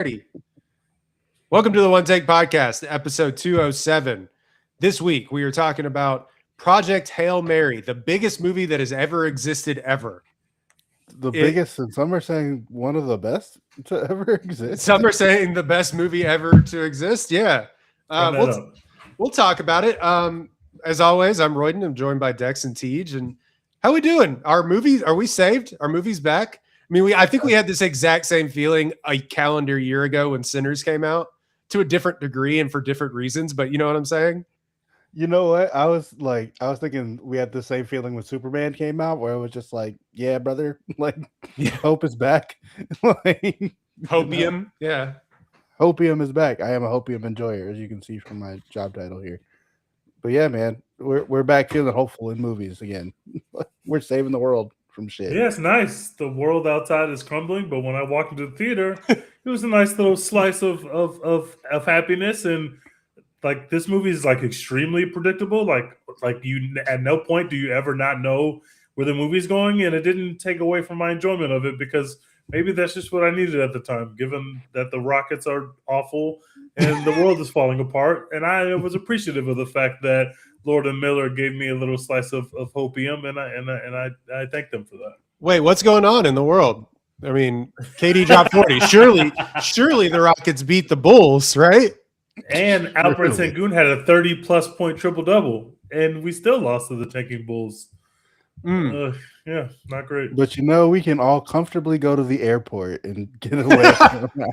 Alrighty. Welcome to the One Take Podcast, episode 207. This week, we are talking about Project Hail Mary, the biggest movie that has ever existed ever. Biggest, and some are saying one of the best to ever exist. Some are saying the best movie ever to exist. Yeah. We'll talk about it. As always, I'm Royden. I'm joined by Dex and Tej. And how we doing? Are we saved? Our movies back? I mean, I think we had this exact same feeling a calendar year ago when Sinners came out, to a different degree and for different reasons. But you know what I'm saying? You know what? I was thinking we had the same feeling when Superman came out, where it was just like, yeah, brother, hope is back. Hopium, yeah. Hopium is back. I am a hopium enjoyer, as you can see from my job title here. But yeah, man, we're back feeling hopeful in movies again. We're saving the world from shit. Yeah, it's nice. The world outside is crumbling, but when I walked into the theater, it was a nice little slice of happiness. And like, this movie is like extremely predictable. Like you, at no point do you ever not know where the movie's going, and it didn't take away from my enjoyment of it, because maybe that's just what I needed at the time, given that the Rockets are awful and the world is falling apart. And I was appreciative of the fact that Lord and Miller gave me a little slice of hopium, and I thank them for that. Wait, what's going on in the world? I mean, KD dropped 40. Surely the Rockets beat the Bulls, right? And Alperen Sengun had a 30-plus point triple-double, and we still lost to the tanking Bulls. Yeah, not great. But we can all comfortably go to the airport and get away for an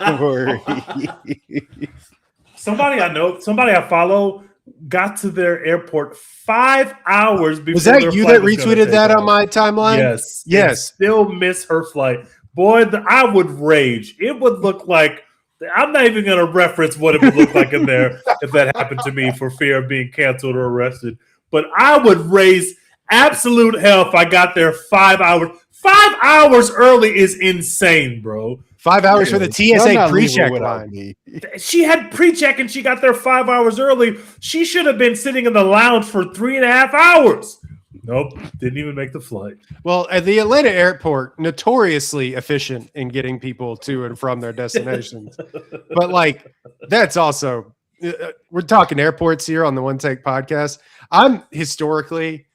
hour. Somebody I follow got to their airport 5 hours before. Was that you that retweeted that on my timeline? Yes. Still miss her flight. Boy, I would rage. It would look like, I'm not even going to reference what it would look like in there if that happened to me, for fear of being canceled or arrested. But I would raise absolute hell if I got there 5 hours. 5 hours early is insane, bro. 5 hours for the TSA pre-check line. She had pre-check and she got there 5 hours early. She should have been sitting in the lounge for 3.5 hours. Nope, didn't even make the flight. Well, at the Atlanta airport, notoriously efficient in getting people to and from their destinations. But that's also, we're talking airports here on the One Take Podcast. I'm historically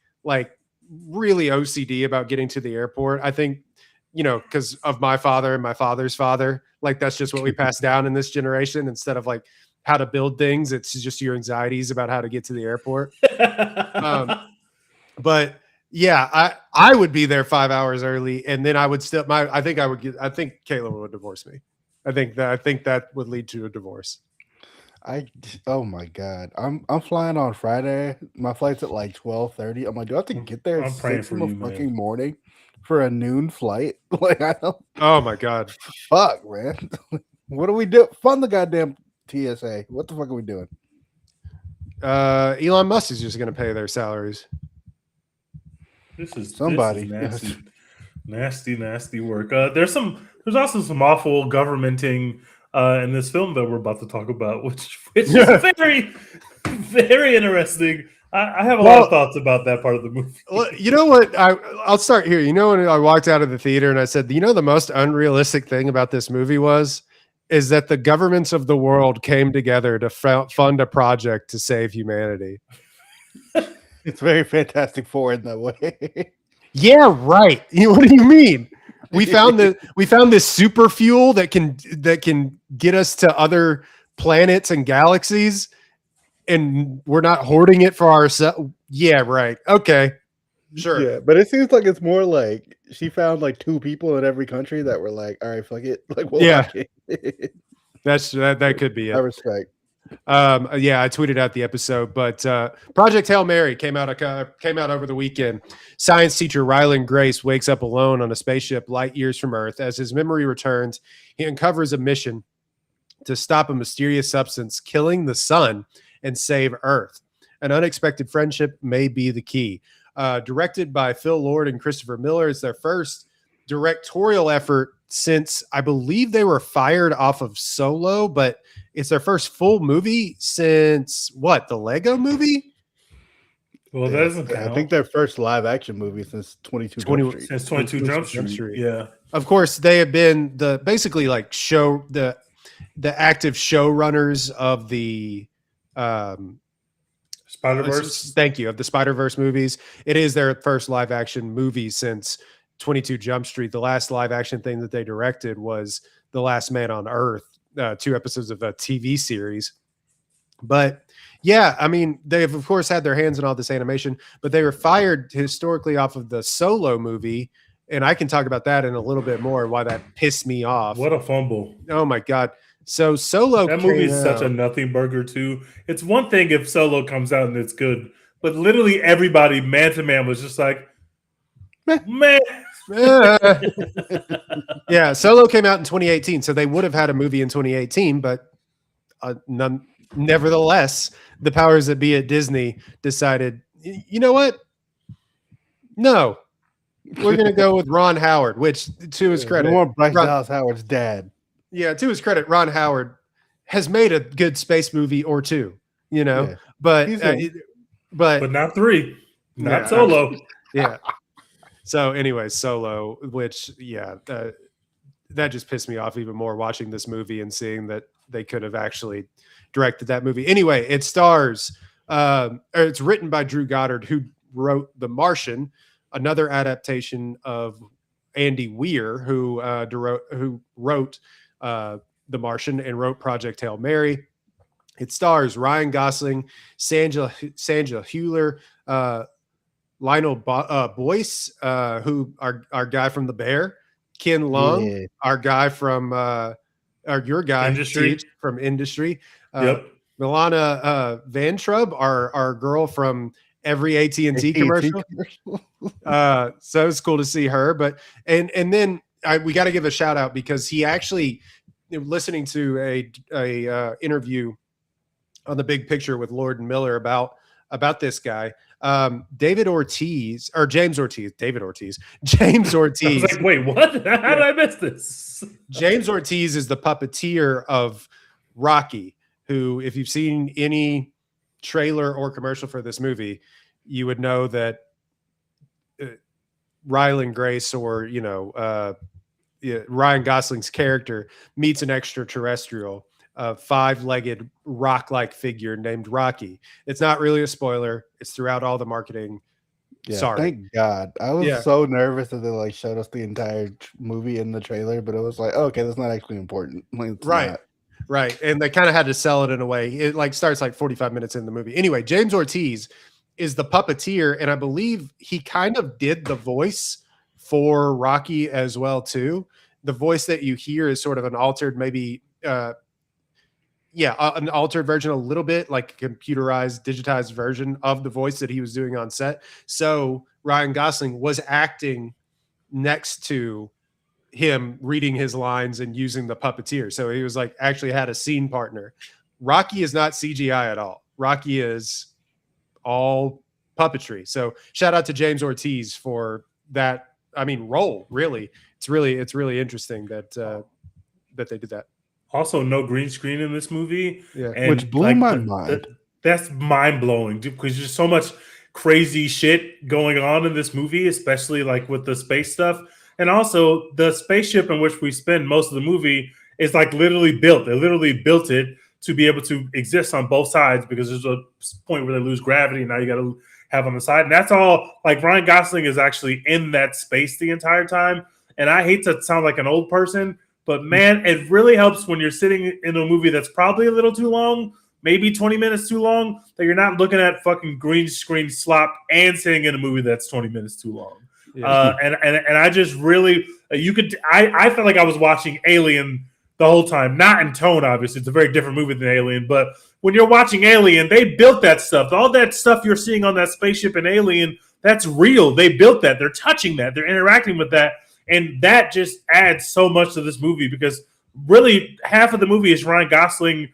really OCD about getting to the airport. I think, because of my father and my father's father, that's just what we pass down in this generation. Instead of how to build things, it's just your anxieties about how to get to the airport. But yeah, I would be there 5 hours early, and then I would still. I think Kayla would divorce me. I think that would lead to a divorce. Oh my God, I'm flying on Friday. My flight's at 12:30. I'm like, do I have to get there at 6 in the fucking morning for a noon flight? I don't. Oh my God, fuck, man. What do we do? Fund the goddamn TSA. What the fuck are we doing? Elon Musk is just going to pay their salaries. This is somebody. Nasty work. There's also some awful governmenting in this film that we're about to talk about, which is very, very interesting. I have a lot of thoughts about that part of the movie. Well, you know what? I'll start here. When I walked out of the theater and I said, the most unrealistic thing about this movie is that the governments of the world came together to fund a project to save humanity. It's very Fantastic Four in that way. Yeah, right. What do you mean? We found this super fuel that can get us to other planets and galaxies, and we're not hoarding it for ourselves. Yeah, right. Okay, sure. Yeah, but it seems like it's more like she found 2 people in every country that were like, all right, fuck it. That could be it. I respect. I tweeted out the episode, but Project Hail Mary came out over the weekend. Science teacher Ryland Grace wakes up alone on a spaceship light years from Earth. As his memory returns, he uncovers a mission to stop a mysterious substance killing the sun and save Earth. An unexpected friendship may be the key. Directed by Phil Lord and Christopher Miller, it's their first directorial effort since I believe they were fired off of Solo, but it's their first full movie since the Lego Movie? Well, that doesn't count. I think their first live action movie since 22 Jump Street. Since 22 Jump Street. Yeah. of course, they have been the basically like the active showrunners of the Spider-Verse. Thank you, of the Spider-Verse movies. It is their first live action movie since 22 Jump Street. The last live action thing that they directed was The Last Man on Earth, 2 episodes of a TV series. But yeah, I mean, they've of course had their hands in all this animation, but they were fired historically off of the Solo movie. And I can talk about that in a little bit more, why that pissed me off. What a fumble. Oh my God. So Solo, that movie is such a nothing burger too. It's one thing if Solo comes out and it's good, but literally everybody man to man was just like, man. Yeah, Solo came out in 2018, so they would have had a movie in 2018, but nevertheless, the powers that be at Disney decided, you know what? No, we're going to go with Ron Howard, which to his credit, we want Bryce Dallas Howard's dad. Yeah, to his credit, Ron Howard has made a good space movie or two, you know, but not 3, not Solo. Yeah. So, anyways, Solo, which that just pissed me off even more watching this movie and seeing that they could have actually directed that movie. Anyway, it stars, it's written by Drew Goddard, who wrote The Martian, another adaptation of Andy Weir, who wrote The Martian and wrote Project Hail Mary. It stars Ryan Gosling, Sandra Hüller, Lionel Boyce, who our guy from The Bear, Ken Leung, our guy from your guy Industry. From Industry, yep. Milana Vantrub, our girl from every AT&T commercial. So it's cool to see her. But and then we got to give a shout out because he actually, listening to a interview on The Big Picture with Lord and Miller about this guy, James Ortiz. James Ortiz. I was like, wait, what? How did I miss this? James Ortiz is the puppeteer of Rocky, who, if you've seen any trailer or commercial for this movie, you would know that Ryland Grace or, Ryan Gosling's character meets an extraterrestrial, a 5-legged rock-like figure named Rocky. It's not really a spoiler. It's throughout all the marketing. Yeah, Sorry. Thank God. I was so nervous that they showed us the entire movie in the trailer, but it was like, okay, that's not actually important. Right. And they kind of had to sell it in a way. It starts 45 minutes in the movie. Anyway, James Ortiz is the puppeteer, and I believe he kind of did the voice for Rocky as well too. The voice that you hear is sort of an altered, maybe an altered version, a little bit like a computerized, digitized version of the voice that he was doing on set. So Ryan Gosling was acting next to him, reading his lines and using the puppeteer. So he was actually had a scene partner. Rocky is not CGI at all. Rocky is all puppetry. So shout out to James Ortiz for that. I mean, role, really. It's really interesting that they did that. Also, no green screen in this movie, which blew my mind. That's mind blowing because there's so much crazy shit going on in this movie, especially with the space stuff, and also the spaceship in which we spend most of the movie is literally built. They literally built it to be able to exist on both sides because there's a point where they lose gravity. And now you got to have on the side, and that's all. Ryan Gosling is actually in that space the entire time, and I hate to sound like an old person. But man, it really helps when you're sitting in a movie that's probably a little too long, maybe 20 minutes too long, that you're not looking at fucking green screen slop and sitting in a movie that's 20 minutes too long. Yeah. And I just really, I felt like I was watching Alien the whole time. Not in tone, obviously. It's a very different movie than Alien. But when you're watching Alien, they built that stuff. All that stuff you're seeing on that spaceship in Alien, that's real. They built that. They're touching that. They're interacting with that. And that just adds so much to this movie because really half of the movie is Ryan Gosling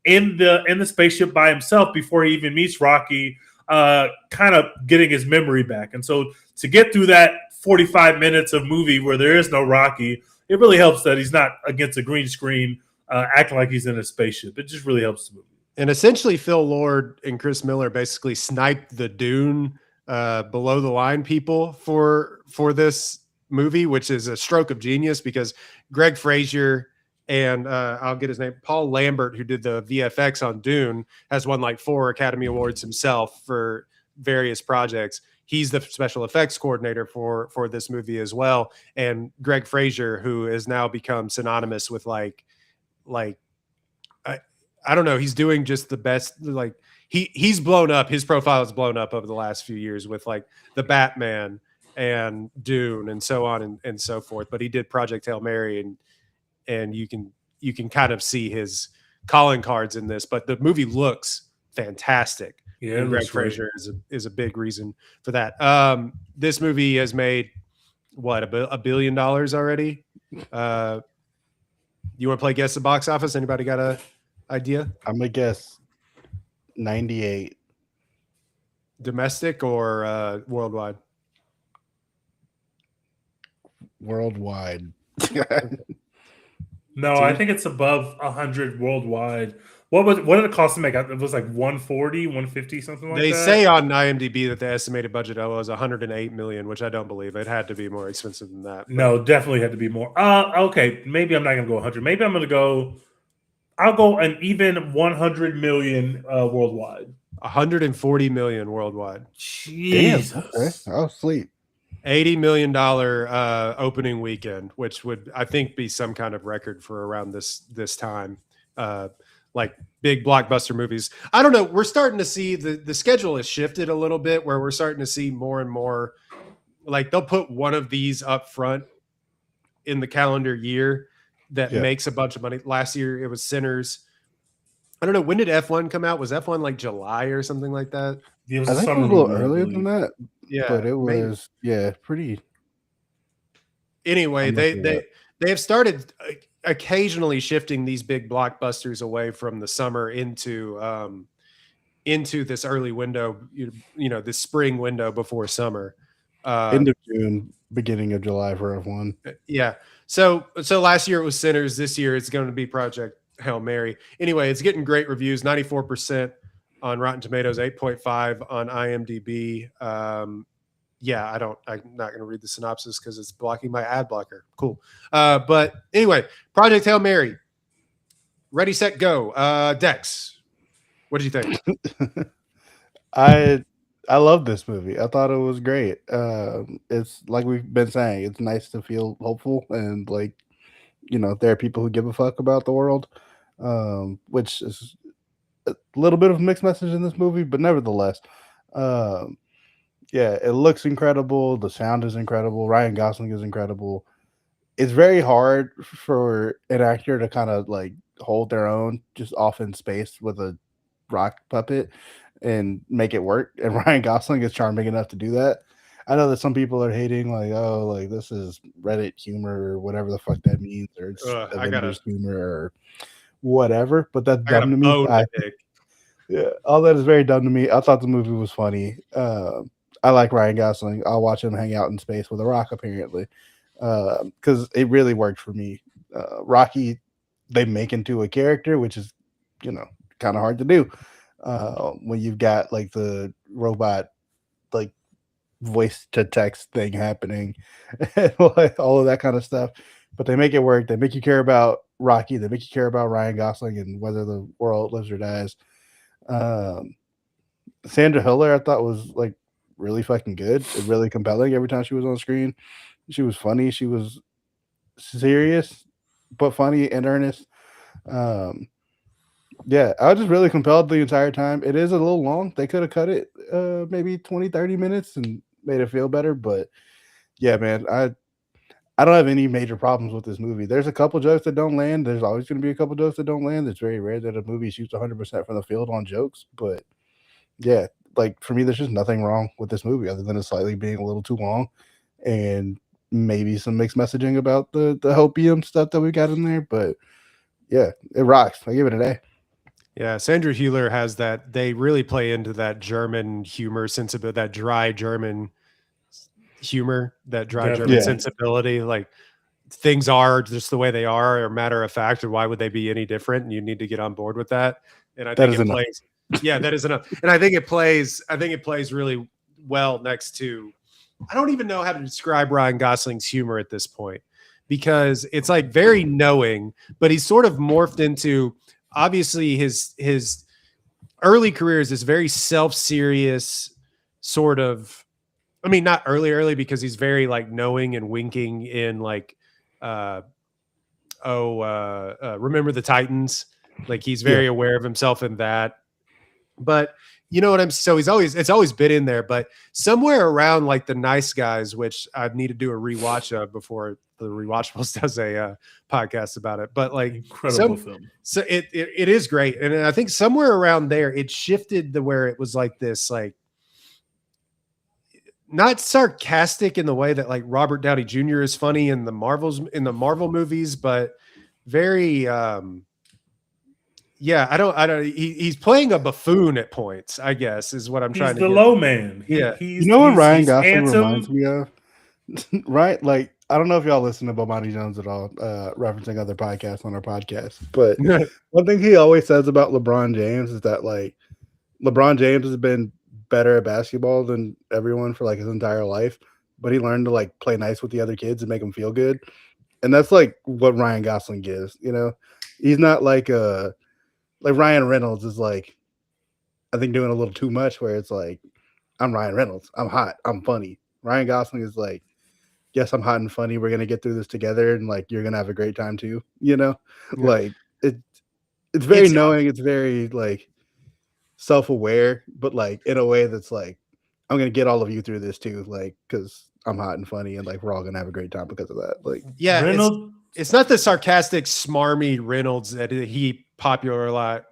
in the spaceship by himself before he even meets Rocky, kind of getting his memory back. And so to get through that 45 minutes of movie where there is no Rocky, it really helps that he's not against a green screen acting like he's in a spaceship. It just really helps the movie. And essentially Phil Lord and Chris Miller basically sniped the Dune below the line people for this movie, which is a stroke of genius because Greg Fraser and I'll get his name, Paul Lambert, who did the VFX on Dune, has won like 4 Academy Awards himself for various projects. He's the special effects coordinator for this movie as well. And Greg Fraser, who has now become synonymous with like I don't know, he's doing just the best. Like he's blown up. His profile has blown up over the last few years with like the Batman and Dune and so on and so forth. But he did Project Hail Mary, and you can kind of see his calling cards in this. But the movie looks fantastic. Yeah, and Greg Fraser is a big reason for that. This movie has made what, $1 billion already. You want to play guess the box office? Anybody got a idea? I'm gonna guess 98. Domestic or worldwide? Worldwide. No, I think it's above 100 worldwide. What did it cost to make? It was like 140, 150, something like that. They say on IMDb that the estimated budget was 108 million, which I don't believe. It had to be more expensive than that. No, definitely had to be more. Okay, maybe I'm not gonna go 100. Maybe I'm gonna go. I'll go an even 100 million worldwide. 140 million worldwide. Jesus. Damn, okay. I'll sleep. $80 million opening weekend, which would, I think, be some kind of record for around this time. Like big blockbuster movies. I don't know. We're starting to see the schedule has shifted a little bit where we're starting to see more and more, like they'll put one of these up front in the calendar year that makes a bunch of money. Last year it was Sinners. I don't know. When did F1 come out? Was F1 like July or something like that? I think it was a little earlier than that. Yeah. But it was, pretty. Anyway, they have started occasionally shifting these big blockbusters away from the summer into this early window, this spring window before summer. End of June, beginning of July for F1. Yeah. So last year it was Sinners. This year it's going to be Project Hail Mary. Anyway, it's getting great reviews. 94% on Rotten Tomatoes, 8.5 on IMDb. I'm not going to read the synopsis because it's blocking my ad blocker. Cool. But anyway, Project Hail Mary. Ready, set, go. Dex, what did you think? I love this movie. I thought it was great. It's like we've been saying, it's nice to feel hopeful and like, there are people who give a fuck about the world, which is a little bit of a mixed message in this movie, but nevertheless, it looks incredible. The sound is incredible. Ryan Gosling is incredible. It's very hard for an actor to kind of like hold their own just off in space with a rock puppet and make it work. And Ryan Gosling is charming enough to do that. I know that some people are hating, like, oh, like this is Reddit humor or whatever the fuck that means, or it's Avengers humor or whatever. But that's dumb to me. All that is very dumb to me. I thought the movie was funny. I like Ryan Gosling. I'll watch him hang out in space with a rock, apparently, because it really worked for me. Rocky, they make into a character, which is, kind of hard to do when you've got like the robot, like voice to text thing happening, and like all of that kind of stuff. But they make it work. They make you care about Rocky. They make you care about Ryan Gosling and whether the world lives or dies. Sandra Hüller, I thought was like really fucking good and really compelling every time she was on screen. She was funny. She was serious, but funny and earnest. I was just really compelled the entire time. It is a little long. They could have cut it maybe 20, 30 minutes and made it feel better. But yeah, man, I don't have any major problems with this movie. There's a couple jokes that don't land. There's always going to be a couple jokes that don't land. It's very rare that a movie shoots 100% from the field on jokes. But yeah, like for me, there's just nothing wrong with this movie other than it slightly being a little too long and maybe some mixed messaging about the hopium stuff that we got in there. But yeah, it rocks. I give it an A. Yeah, Sandra Hüller has that. They really play into that German humor sensibility, that dry German humor, that dry German sensibility. Like things are just the way they are, or matter of fact, and why would they be any different? And you need to get on board with that. And I think it plays. Yeah, that is enough. And I think it plays really well next to I don't even know how to describe Ryan Gosling's humor at this point, because it's like very knowing, but he's sort of morphed into, obviously his early career is this very self-serious sort of, I mean, not early because he's very like knowing and winking in like Remember the Titans. Like he's very aware of himself in that. But you know what it's always been in there, but somewhere around like The Nice Guys, which I need to do a rewatch of before the Rewatchables does a podcast about it. But like incredible film. So it is great. And I think somewhere around there, it shifted to where it was like this, like not sarcastic in the way that like Robert Downey Jr. is funny in the Marvel movies, but very, he's playing a buffoon at points, I guess, is what I'm trying to He's the get. low man. Yeah. He's, you know what Ryan he's Gosling handsome. reminds me of? Right? Like, I don't know if y'all listen to Bomani Jones at all, referencing other podcasts on our podcast, but one thing he always says about LeBron James is that like LeBron James has been better at basketball than everyone for like his entire life, but he learned to like play nice with the other kids and make them feel good. And that's like what Ryan Gosling gives, you know. He's not like Ryan Reynolds is like, I think doing a little too much where it's like, I'm Ryan Reynolds, I'm hot, I'm funny. Ryan Gosling is like, yes, I'm hot and funny, we're gonna get through this together, and like you're gonna have a great time too, you know. Like it's very knowing, it's very like self-aware, but like in a way that's like, I'm gonna get all of you through this too, like because I'm hot and funny, and like we're all gonna have a great time because of that. Like, yeah, Reynolds, it's not the sarcastic, smarmy Reynolds that he popularized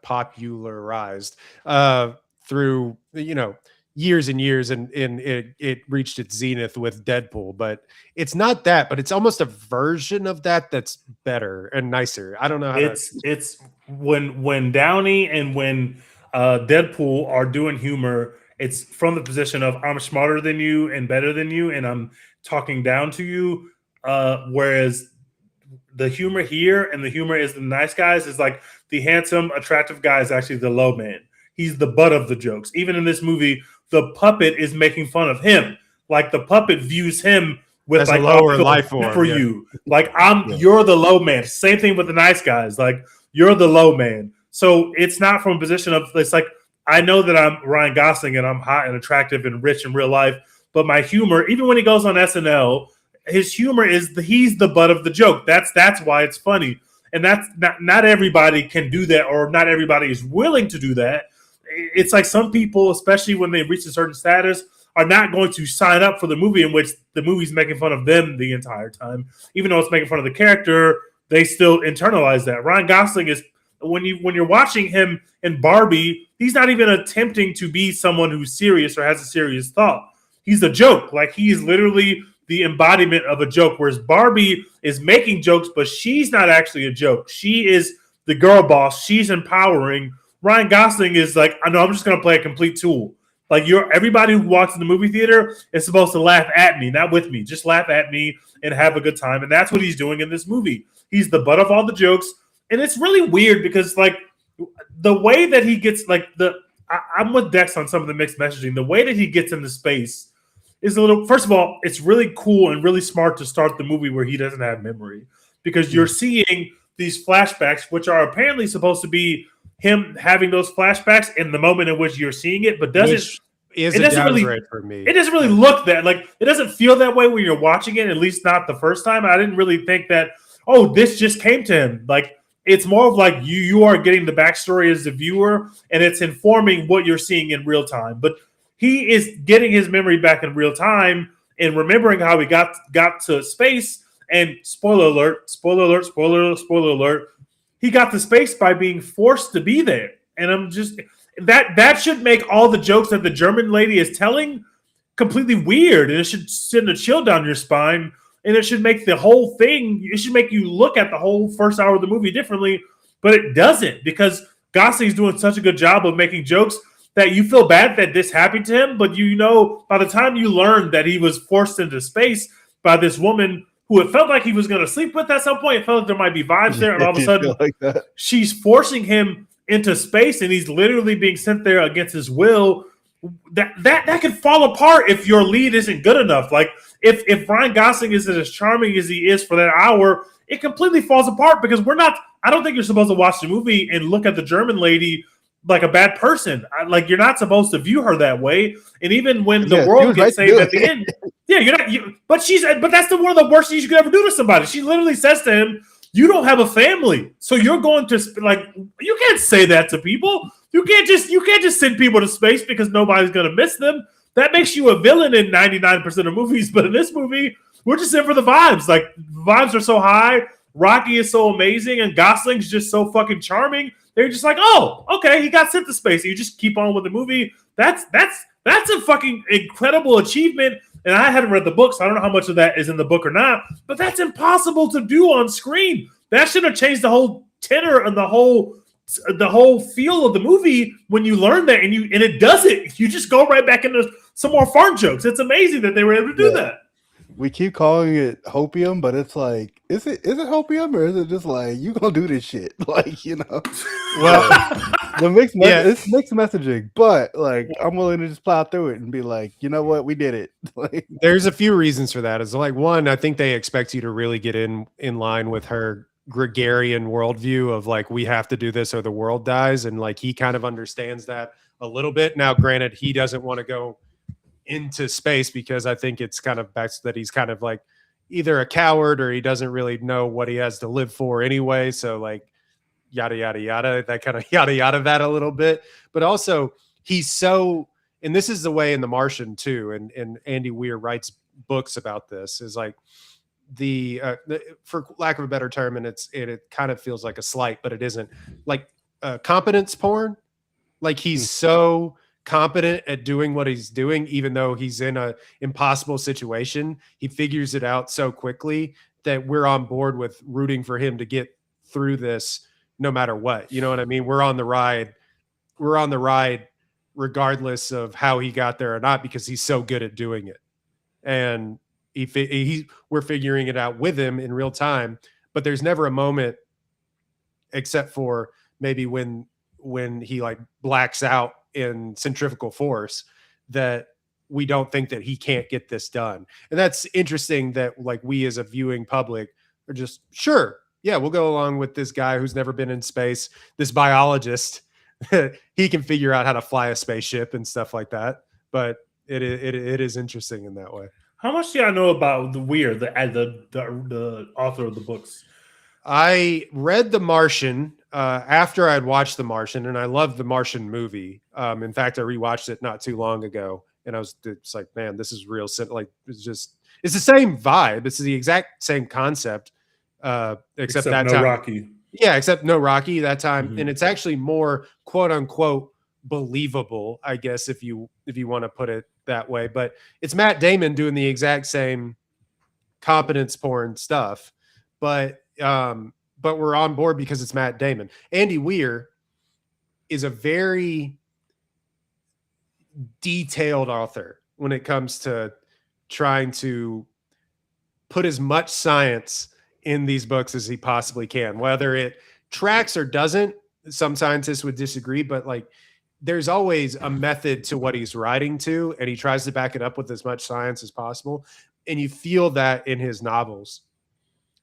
through, you know, years and years, and it reached its zenith with Deadpool. But it's not that, but it's almost a version of that that's better and nicer. I don't know how it's when Downey and when Deadpool are doing humor, it's from the position of I'm smarter than you and better than you, and I'm talking down to you. Whereas the humor here and the humor is the Nice Guys is like the handsome, attractive guy is actually the low man. He's the butt of the jokes. Even in this movie, the puppet is making fun of him. Like the puppet views him with as like a lower life form for you. Like you're the low man. Same thing with the Nice Guys. Like you're the low man. So it's not from a position of, it's like, I know that I'm Ryan Gosling and I'm hot and attractive and rich in real life, but my humor, even when he goes on SNL, his humor is he's the butt of the joke. That's why it's funny. And that's not everybody can do that, or not everybody is willing to do that. It's like some people, especially when they reach a certain status, are not going to sign up for the movie in which the movie's making fun of them the entire time. Even though it's making fun of the character, they still internalize that. Ryan Gosling is, when you're watching him in Barbie, he's not even attempting to be someone who's serious or has a serious thought. He's a joke. Like he's literally the embodiment of a joke, whereas Barbie is making jokes, but she's not actually a joke. She is the girl boss. She's empowering. Ryan Gosling is like, I know, I'm just going to play a complete tool. Like everybody who walks in the movie theater is supposed to laugh at me, not with me. Just laugh at me and have a good time. And that's what he's doing in this movie. He's the butt of all the jokes. And it's really weird because like the way that he gets like I'm with Dex on some of the mixed messaging. The way that he gets into space is a little, first of all, it's really cool and really smart to start the movie where he doesn't have memory, because you're seeing these flashbacks, which are apparently supposed to be him having those flashbacks in the moment in which you're seeing it, but doesn't really for me. It doesn't really look that, like, it doesn't feel that way when you're watching it, at least not the first time. I didn't really think that, oh, this just came to him. Like, it's more of like you are getting the backstory as the viewer, and it's informing what you're seeing in real time. But he is getting his memory back in real time and remembering how he got to space. And spoiler alert, he got to space by being forced to be there. And I'm just, that should make all the jokes that the German lady is telling completely weird. And it should send a chill down your spine. And it should make the whole thing, it should make you look at the whole first hour of the movie differently. But it doesn't, because Gosling's doing such a good job of making jokes that you feel bad that this happened to him. But you know, by the time you learn that he was forced into space by this woman who it felt like he was going to sleep with at some point, it felt like there might be vibes there. And all of a sudden, like she's forcing him into space, and he's literally being sent there against his will. that could fall apart if your lead isn't good enough. Like if Ryan Gosling isn't as charming as he is for that hour, it completely falls apart because we're not. I don't think you're supposed to watch the movie and look at the German lady like a bad person. Like you're not supposed to view her that way. And even when the world gets saved at the end, yeah, you're not. But that's one of the worst things you could ever do to somebody. She literally says to him, "You don't have a family, so you're going to like." You can't say that to people. You can't just send people to space because nobody's going to miss them. That makes you a villain in 99% of movies. But in this movie, we're just in for the vibes. Like vibes are so high. Rocky is so amazing, and Gosling's just so fucking charming. They're just like, oh, okay, he got sent to space. You just keep on with the movie. That's a fucking incredible achievement. And I haven't read the book, so I don't know how much of that is in the book or not. But that's impossible to do on screen. That should have changed the whole tenor and the whole feel of the movie when you learn that, and it does it. You just go right back into some more fart jokes. It's amazing that they were able to do that. We keep calling it hopium, but it's like, is it hopium or is it just like you gonna do this shit? Like, you know. Well, it's mixed messaging, but like I'm willing to just plow through it and be like, you know what, we did it. Like, there's a few reasons for that. It's like, one, I think they expect you to really get in line with her gregarian worldview of like, we have to do this or the world dies, and like he kind of understands that a little bit. Now, granted, he doesn't want to go into space because I think it's kind of back to that he's kind of like either a coward or he doesn't really know what he has to live for anyway. So like yada yada yada, that kind of yada yada that a little bit. But also he's so, and this is the way in The Martian too, and Andy Weir writes books about this, is like the for lack of a better term, and it kind of feels like a slight, but it isn't, like competence porn. Like he's so competent at doing what he's doing, even though he's in a impossible situation. He figures it out so quickly that we're on board with rooting for him to get through this no matter what. You know what I mean? We're on the ride regardless of how he got there or not, because he's so good at doing it. And we're figuring it out with him in real time, but there's never a moment, except for maybe when he like blacks out in centrifugal force, that we don't think that he can't get this done. And that's interesting that like we as a viewing public are just, sure, yeah, we'll go along with this guy who's never been in space, this biologist. He can figure out how to fly a spaceship and stuff like that. But it is interesting in that way. How much do y'all know about the Weir, the author of the books? I read The Martian after I'd watched The Martian, and I loved the Martian movie. In fact, I rewatched it not too long ago, and it's like, man, this is real. Like it's the same vibe. It's the exact same concept, except that no time. Rocky. Yeah, except no Rocky that time, and it's actually more quote unquote believable, I guess, if you want to put it that way. But it's Matt Damon doing the exact same competence porn stuff, but we're on board because it's Matt Damon. Andy Weir is a very detailed author when it comes to trying to put as much science in these books as he possibly can, whether it tracks or doesn't. Some scientists would disagree, but like there's always a method to what he's writing to, and he tries to back it up with as much science as possible. And you feel that in his novels.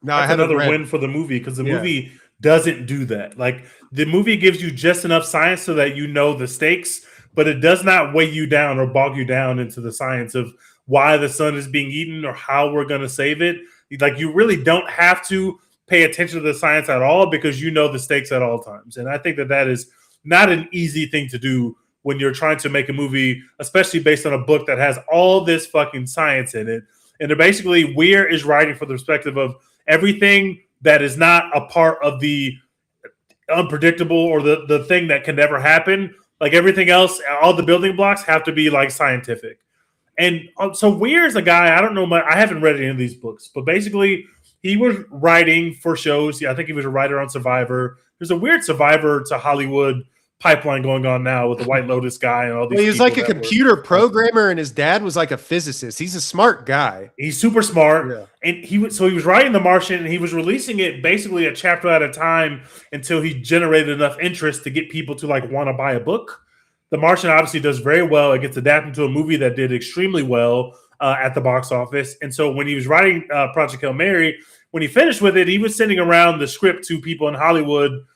Now, that's another win for the movie, because the movie doesn't do that. Like the movie gives you just enough science so that you know the stakes, but it does not weigh you down or bog you down into the science of why the sun is being eaten or how we're going to save it. Like you really don't have to pay attention to the science at all, because you know the stakes at all times. And I think that is not an easy thing to do when you're trying to make a movie, especially based on a book that has all this fucking science in it. And they're basically, Weir is writing for the perspective of everything that is not a part of the unpredictable or the thing that can never happen. Like everything else, all the building blocks have to be like scientific. And so Weir is a guy, I don't know, I haven't read any of these books, but basically he was writing for shows. Yeah, I think he was a writer on Survivor. There's a weird Survivor to Hollywood pipeline going on now with the White Lotus guy and all these. Well, he was like a computer programmer, and his dad was like a physicist. He's a smart guy. He's super smart, and he was writing The Martian, and he was releasing it basically a chapter at a time until he generated enough interest to get people to like want to buy a book. The Martian obviously does very well. It gets adapted to a movie that did extremely well at the box office. And so when he was writing Project Hail Mary, when he finished with it, he was sending around the script to people in Hollywood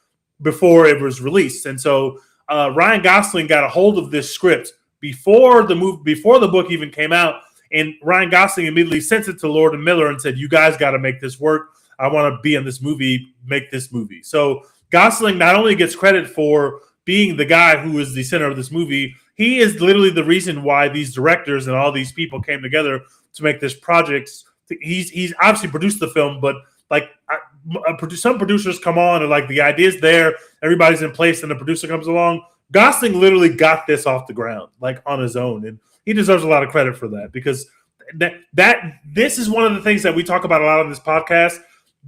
before it was released. And so Ryan Gosling got a hold of this script before the book even came out. And Ryan Gosling immediately sent it to Lord and Miller and said, "You guys got to make this work. I want to be in this movie. Make this movie." So Gosling not only gets credit for being the guy who is the center of this movie, he is literally the reason why these directors and all these people came together to make this project. He's obviously produced the film, but like some producers come on and like the idea's there, everybody's in place, and the producer comes along. Gosling literally got this off the ground like on his own, and he deserves a lot of credit for that, because this is one of the things that we talk about a lot on this podcast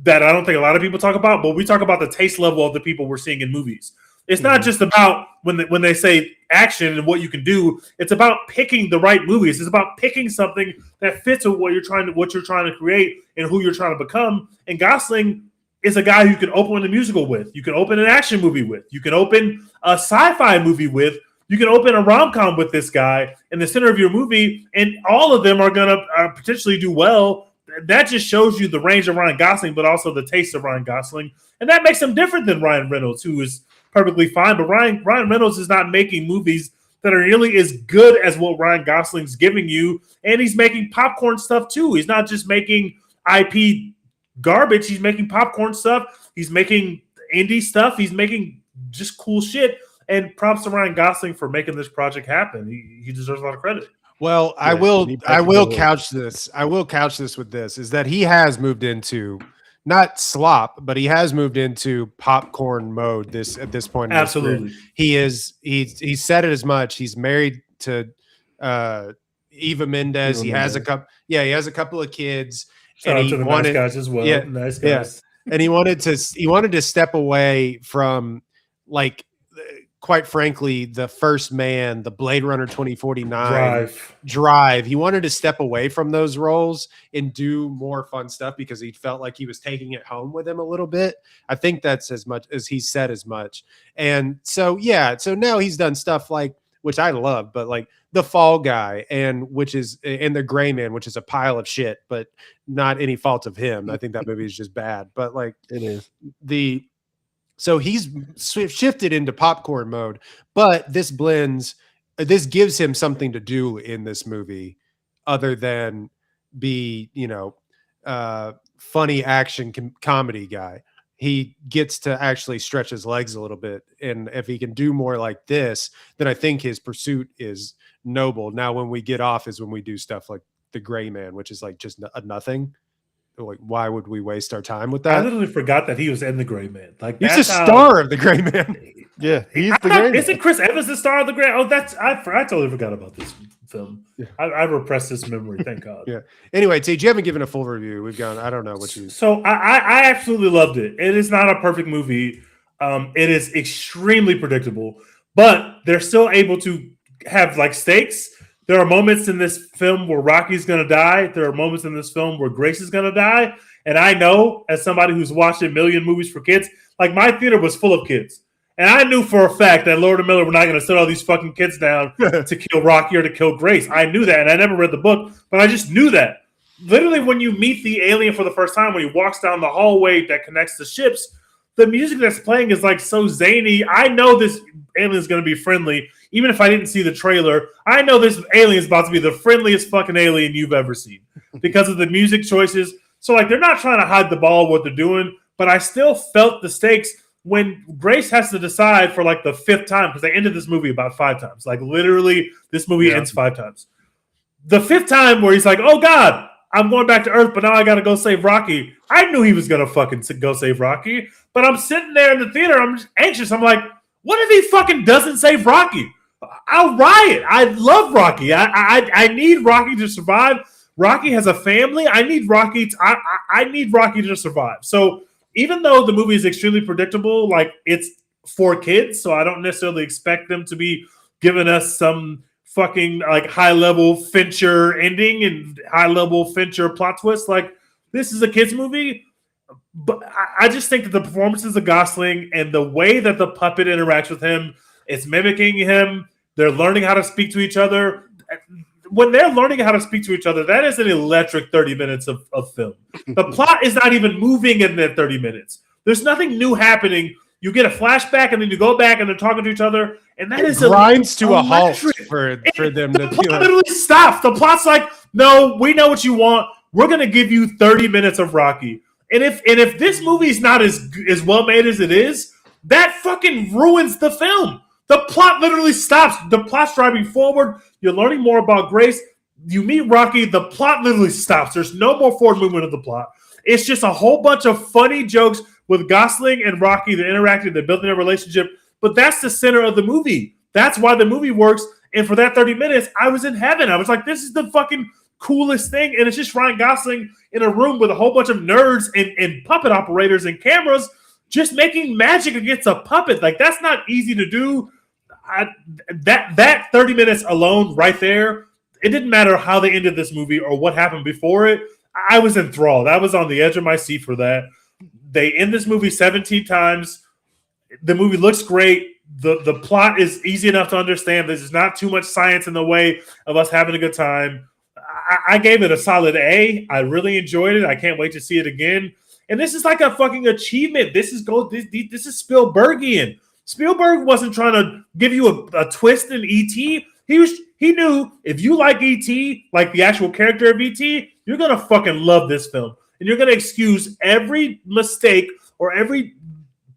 that I don't think a lot of people talk about, but we talk about the taste level of the people we're seeing in movies. It's not just about when they say action and what you can do. It's about picking the right movies. It's about picking something that fits with what you're trying to create and who you're trying to become. And Gosling is a guy who you can open a musical with. You can open an action movie with. You can open a sci-fi movie with. You can open a rom-com with this guy in the center of your movie, and all of them are going to potentially do well. That just shows you the range of Ryan Gosling, but also the taste of Ryan Gosling. And that makes him different than Ryan Reynolds, who is perfectly fine. But Ryan Reynolds is not making movies that are nearly as good as what Ryan Gosling's giving you. And he's making popcorn stuff too. He's not just making IP garbage. He's making popcorn stuff. He's making indie stuff. He's making just cool shit. And props to Ryan Gosling for making this project happen. He deserves a lot of credit. Well, I will couch this. I will couch this with this, is that he has moved into not slop, but he has moved into popcorn mode at this point. Absolutely. He said it as much. He's married to Eva Mendes. He has a couple of kids. Shout out to the nice guys as well. Yeah, nice guys. Yeah. And he wanted to step away from, like, quite frankly, the First Man, the Blade Runner 2049 Drive. He wanted to step away from those roles and do more fun stuff because he felt like he was taking it home with him a little bit. I think that's as much as he said as much. And so, yeah, so now he's done stuff like, which I love, but like The Fall Guy and The Gray Man, which is a pile of shit, but not any fault of him. I think that movie is just bad, but like it is. So he's shifted into popcorn mode, but this gives him something to do in this movie other than be, funny action comedy guy. He gets to actually stretch his legs a little bit. And if he can do more like this, then I think his pursuit is noble. Now, when we get off is when we do stuff like The Gray Man, which is like just a nothing. Like, why would we waste our time with that? I literally forgot that he was in The Gray Man. Like, he's the star of The Gray Man. Yeah, he's the Gray Man. Isn't Chris Evans the star of The Gray? Oh, I totally forgot about this film. Yeah. I repressed this memory. Thank God. Yeah. Anyway, Tej, you haven't given a full review. We've gone. I don't know what you. So I absolutely loved it. It is not a perfect movie. It is extremely predictable, but they're still able to have like stakes. There are moments in this film where Rocky's going to die. There are moments in this film where Grace is going to die. And I know, as somebody who's watched a million movies for kids, like my theater was full of kids. And I knew for a fact that Lord and Miller were not going to sit all these fucking kids down to kill Rocky or to kill Grace. I knew that. And I never read the book, but I just knew that. Literally, when you meet the alien for the first time, when he walks down the hallway that connects the ships, the music that's playing is like so zany. I know this alien is going to be friendly. Even if I didn't see the trailer, I know this alien is about to be the friendliest fucking alien you've ever seen because of the music choices. So, like, they're not trying to hide the ball of what they're doing, but I still felt the stakes when Grace has to decide for, like, the fifth time, because they ended this movie about 5 times. Like, literally, this movie ends 5 times. The fifth time where he's like, oh, God, I'm going back to Earth, but now I got to go save Rocky. I knew he was going to fucking go save Rocky, but I'm sitting there in the theater. I'm just anxious. I'm like, what if he fucking doesn't save Rocky? I'll riot. I love Rocky. I need Rocky to survive. Rocky has a family. I need Rocky to survive. So even though the movie is extremely predictable, like it's for kids, so I don't necessarily expect them to be giving us some fucking like high level Fincher ending and high level Fincher plot twist. Like this is a kids movie, but I just think that the performances of Gosling and the way that the puppet interacts with him, it's mimicking him. They're learning how to speak to each other. When they're learning how to speak to each other, that is an electric 30 minutes of film. The plot is not even moving in that 30 minutes. There's nothing new happening. You get a flashback, and then you go back, and they're talking to each other, and that is grinds to a halt for them to the plot literally stops. The plot's like, no, we know what you want. We're gonna give you 30 minutes of Rocky. And if this movie's not as well made as it is, that fucking ruins the film. The plot literally stops. The plot's driving forward. You're learning more about Grace. You meet Rocky. The plot literally stops. There's no more forward movement of the plot. It's just a whole bunch of funny jokes with Gosling and Rocky. They're interacting. They're building a relationship. But that's the center of the movie. That's why the movie works. And for that 30 minutes, I was in heaven. I was like, this is the fucking coolest thing. And it's just Ryan Gosling in a room with a whole bunch of nerds and puppet operators and cameras just making magic against a puppet. Like, that's not easy to do. That 30 minutes alone right there, it didn't matter how they ended this movie or what happened before it. I was enthralled. I was on the edge of my seat for that. They end this movie 17 times. The movie looks great. The plot is easy enough to understand. There's not too much science in the way of us having a good time. I gave it a solid A. I really enjoyed it. I can't wait to see it again. And this is like a fucking achievement. This is Spielbergian. Spielberg wasn't trying to give you a twist in E.T. He knew if you like E.T., like the actual character of E.T., you're going to fucking love this film. And you're going to excuse every mistake or every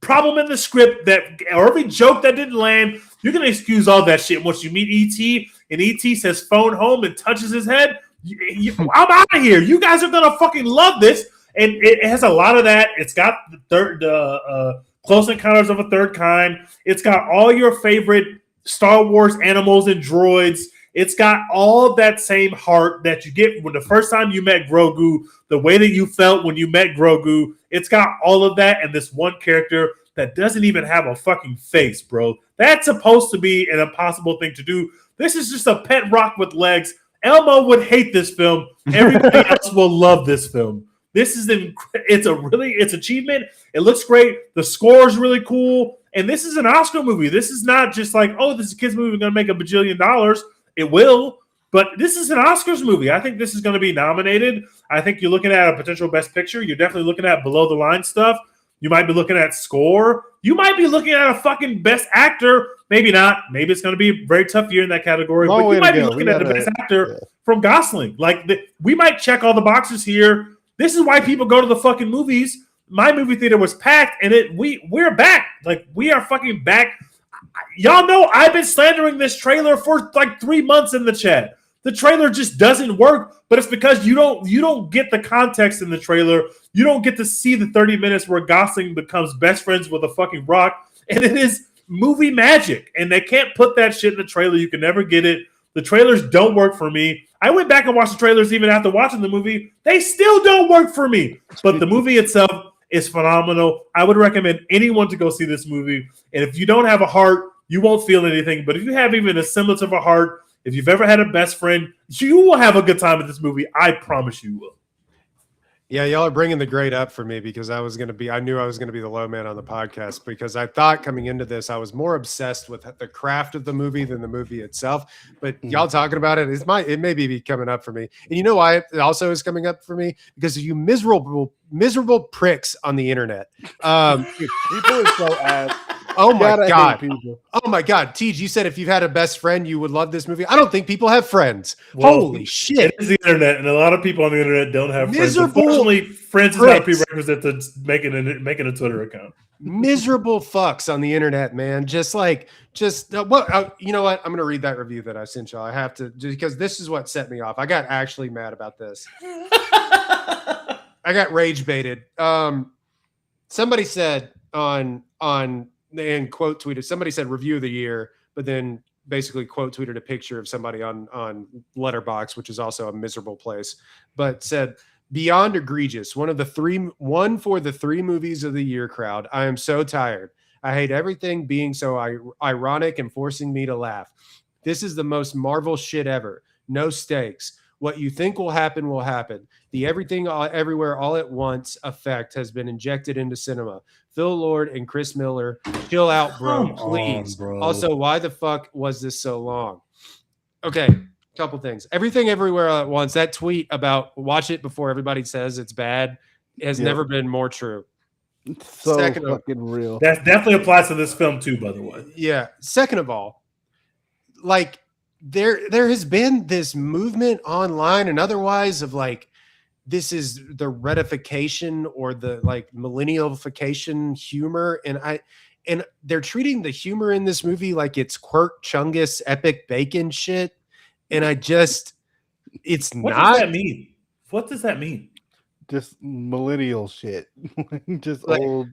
problem in the script or every joke that didn't land. You're going to excuse all that shit. Once you meet E.T. and E.T. says phone home and touches his head, I'm out of here. You guys are going to fucking love this. And it has a lot of that. It's got the Close Encounters of a Third Kind. It's got all your favorite Star Wars animals and droids. It's got all that same heart that you get when the first time you met Grogu, the way that you felt when you met Grogu. It's got all of that and this one character that doesn't even have a fucking face, bro. That's supposed to be an impossible thing to do. This is just a pet rock with legs. Elmo would hate this film. Everybody else will love this film. This is it's achievement. It looks great. The score is really cool. And this is an Oscar movie. This is not just like, oh, this is a kids movie going to make $1 bajillion. It will, but this is an Oscars movie. I think this is going to be nominated. I think you're looking at a potential Best Picture. You're definitely looking at below the line stuff. You might be looking at score. You might be looking at a fucking Best Actor. Maybe not. Maybe it's going to be a very tough year in that category. But you might be looking at the Best Actor from Gosling. Like we might check all the boxes here. This is why people go to the fucking movies. My movie theater was packed, and we're back. Like, we are fucking back. Y'all know I've been slandering this trailer for like 3 months in the chat. The trailer just doesn't work, but it's because you don't get the context in the trailer. You don't get to see the 30 minutes where Gosling becomes best friends with a fucking rock, and it is movie magic. And they can't put that shit in the trailer. You can never get it. The trailers don't work for me. I went back and watched the trailers even after watching the movie. They still don't work for me. But the movie itself is phenomenal. I would recommend anyone to go see this movie. And if you don't have a heart, you won't feel anything. But if you have even a semblance of a heart, if you've ever had a best friend, you will have a good time at this movie. I promise you will. Yeah, y'all are bringing the grade up for me because I knew I was going to be the low man on the podcast because I thought coming into this, I was more obsessed with the craft of the movie than the movie itself. But y'all talking about it, it may be coming up for me. And you know why it also is coming up for me? Because of you miserable pricks on the internet. People are so ass. Oh my God. Oh my God. Tej, you said if you've had a best friend, you would love this movie. I don't think people have friends. Well, holy shit. It is the internet, and a lot of people on the internet don't have friends. Unfortunately, friends is not a prerequisite to making a Twitter account. Miserable fucks on the internet, man. You know what? I'm going to read that review that I sent y'all. I have to, because this is what set me off. I got actually mad about this. I got rage baited. Somebody said and quote tweeted, somebody said review of the year, but then basically quote tweeted a picture of somebody on Letterboxd, which is also a miserable place, but said, beyond egregious, one for the 3 movies of the year crowd. I am so tired. I hate everything being so ironic and forcing me to laugh. This is the most Marvel shit ever. No stakes. What you think will happen will happen. The everything everywhere all at once effect has been injected into cinema. Phil Lord and Chris Miller. Chill out, bro. Come Please. on, bro. Also, why the fuck was this so long? Okay, couple things. Everything Everywhere All at Once. That tweet about watch it before everybody says it's bad has never been more true. So Second of- fucking real. That definitely applies to this film too, by the way. Yeah. Second of all, like there has been this movement online and otherwise of like this is the retification or the like millennialification humor, and they're treating the humor in this movie like it's Quirk Chungus epic bacon shit, and it's What not. does that mean? What does that mean? Just millennial shit. Just Like- old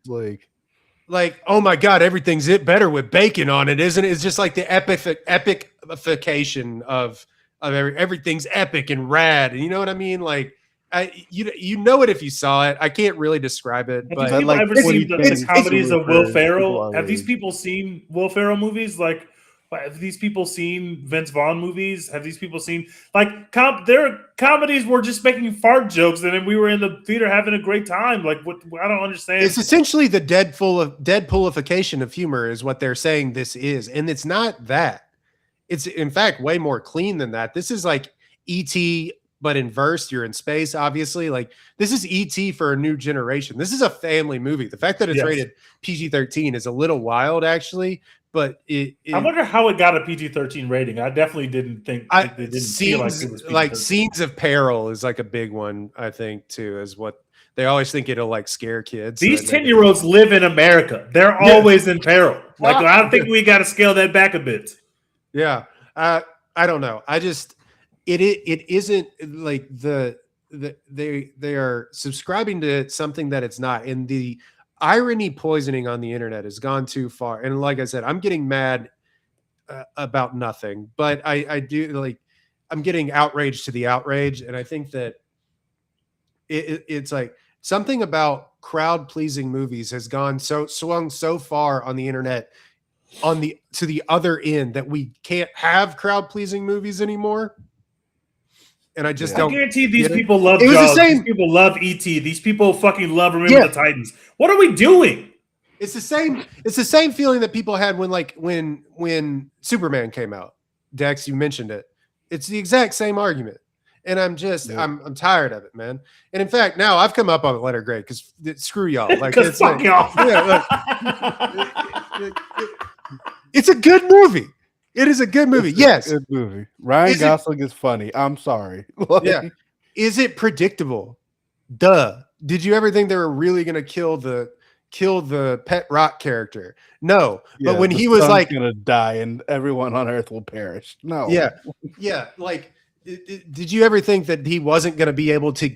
Like, oh my god, everything's better with bacon on it, isn't it? It's just like the epification of everything's epic and rad, and you know what I mean? Like, you know it if you saw it. I can't really describe it, Have but these people like ever 20 seen the things comedies of Will for Ferrell? people Have these our people seen Will Ferrell movies? Like, have these people seen Vince Vaughn movies? Have these people seen like their comedies were just making fart jokes, and then we were in the theater having a great time? Like, what? I don't understand. it's essentially the Deadpoolification of humor is what they're saying this is, and it's not that. It's in fact way more clean than that. This is like E.T. but in verse. You're in space, obviously. Like this is E.T. for a new generation. This is a family movie. The fact that it's Yes. rated PG-13 is a little wild, actually. But I wonder how it got a PG-13 rating. I definitely didn't think they didn't feel like scenes it was like PG-13. scenes of peril is like a big one. I think too is what they always think it'll like scare kids. These So they- 10-year-olds live in America. They're Yeah. always in peril. Like, I think we got to scale that back a bit. Yeah, I don't know. I just it isn't like they are subscribing to something that it's not, and the irony poisoning on the internet has gone too far. And like I said, I'm getting mad about nothing, but I do like I'm getting outraged to the outrage, and I think that it's like something about crowd pleasing movies has gone swung so far on the internet to the other end that we can't have crowd pleasing movies anymore. And I just Yeah. I don't guarantee these get it. people love It was the Jaws. same- These people love E.T. These people fucking love Remember Yeah. the Titans. What are we doing? It's the same feeling that people had when Superman came out. Dex, you mentioned it. It's the exact same argument. And I'm I'm tired of it, man. And in fact, now I've come up on letter grade because screw y'all. Like Because it's fuck like, y'all. yeah, it's a good movie. It is a good movie. Yes. Good movie. Ryan Is it- Gosling is funny. I'm sorry. Like, Yeah. Is it predictable? Duh. Did you ever think they were really gonna kill the Pet Rock character? No. yeah, but when the he was sun's like, gonna die and everyone on Earth will perish. No. yeah, like, did you ever think that he wasn't going to be able to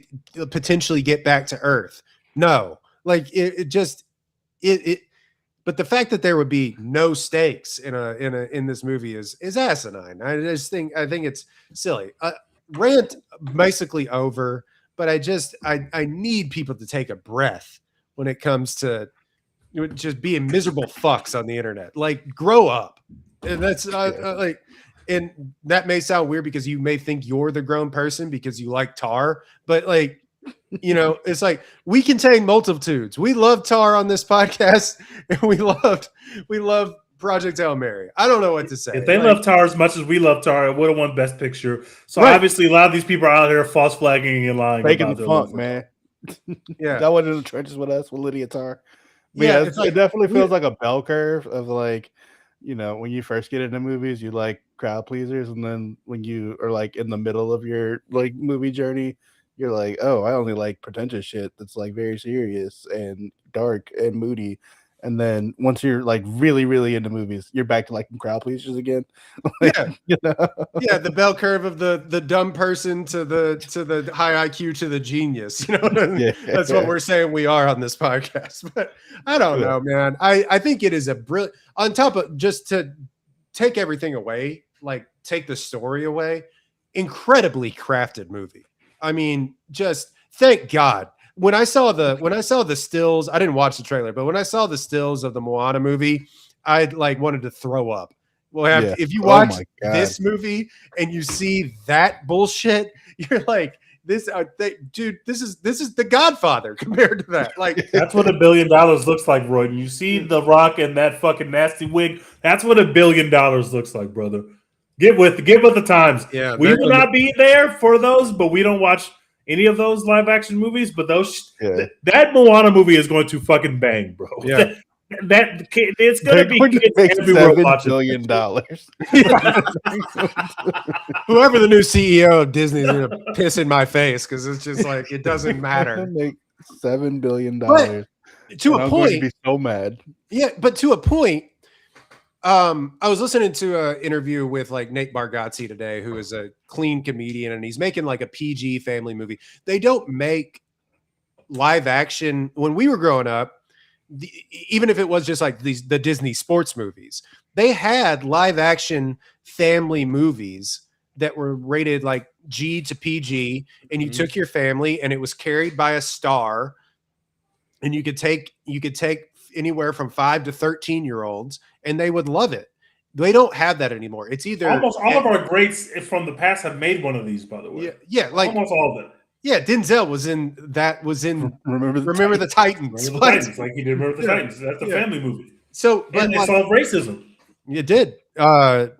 potentially get back to Earth? No, like it just. But the fact that there would be no stakes in this movie is asinine. I think it's silly. Rant basically over, but I need people to take a breath when it comes to just being miserable fucks on the internet. Like, grow up. And that's like, and that may sound weird because you may think you're the grown person because you like Tar, but like, it's like we contain multitudes. We love Tar on this podcast, and we love Project Hail Mary. I don't know what to say. If they love Tar as much as we love Tar, it would have won Best Picture. So Right. obviously, a lot of these people are out here false flagging and lying. Making about the their love funk, for man. yeah, That wasn't in the trenches with us with Lydia Tar. But Yeah, yeah, it's like- it definitely feels like a bell curve of like, when you first get into movies, you like crowd pleasers, and then when you are like in the middle of your like movie journey, you're like, oh, I only like pretentious shit that's like very serious and dark and moody. And then once you're like really, really into movies, you're back to like crowd pleasers again. Like, Yeah. Yeah, the bell curve of the dumb person to the high IQ to the genius. You know what I mean? Yeah. That's what we're saying we are on this podcast. But I don't know, man. I think it is a brilliant, on top of just to take everything away, like take the story away, incredibly crafted movie. I mean, just thank God. When I saw the stills, I didn't watch the trailer, but when I saw the stills of the Moana movie, I like wanted to throw up. Well, Yeah. if you Oh watch my God. this movie and you see that bullshit, you're like, dude, this is The Godfather compared to that. Like, That's what $1 billion looks like, Roy. You see The Rock in that fucking nasty wig. That's what $1 billion looks like, brother. Get with the times. yeah, We will not be there for those, but we don't watch any of those live action movies. But that Moana movie is going to fucking bang, bro. Yeah. that it's going to be going to kids make everywhere $7 watching. billion. Whoever the new CEO of Disney is gonna piss in my face because it's just like it doesn't matter. Make $7 billion. But to a I'm going to point, be so mad. yeah. But to a point, I was listening to an interview with like Nate Bargatze today, who is a clean comedian, and he's making like a PG family movie. They don't make live action when we were growing up. Even if it was just like the Disney sports movies, they had live action family movies that were rated like G to PG, and you took your family and it was carried by a star, and you could take anywhere from 5 to 13-year-olds and they would love it. They don't have that anymore. It's either Almost all of our greats from the past have made one of these, by the way. yeah, like almost all of them. yeah, Denzel was in Remember the Remember the Titans. Remember the Titans, like he did Remember the Yeah. Titans. That's a Yeah. family movie. So, but And they like, solved racism. it did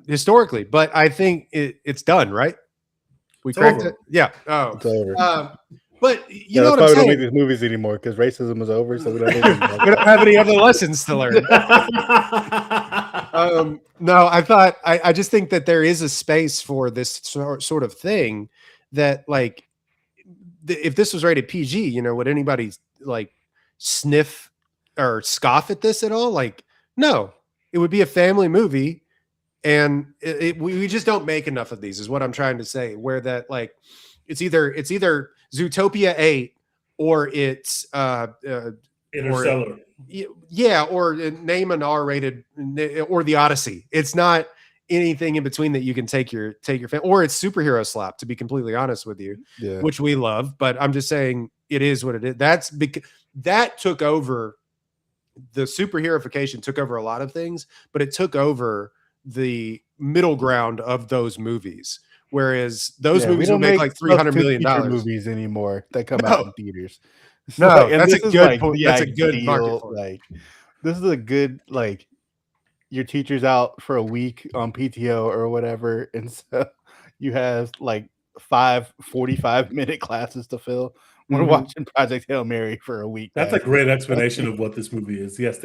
historically, but I think it's done, right? We It's cracked over. it. Yeah. Oh, It's over. but you know that's what why I'm we don't saying? make these movies anymore because racism is over. So we don't. We don't have any other lessons to learn. No, I just think that there is a space for this sort of thing that like, if this was rated PG, you know, would anybody like sniff or scoff at this at all? Like, no, it would be a family movie. And we just don't make enough of these is what I'm trying to say, where that like, it's either Zootopia 8 or it's Interstellar. or name an R-rated or the Odyssey. It's not anything in between that you can take your family, or it's superhero slap, to be completely honest with you, Yeah. which we love, but I'm just saying it is what it is. That's because that took over, the superheroification took over a lot of things, but it took over the middle ground of those movies. Whereas those movies will make like $300 million movies anymore that come No. out in theaters. No, and that's this a is good like point. the That's a good ideal, market for it. like this is a good like your teacher's out for a week on PTO or whatever, and so you have like 5 45-minute classes to fill. We're Mhm. watching Project Hail Mary for a week. That's a guys. great explanation of what this movie is. Yes,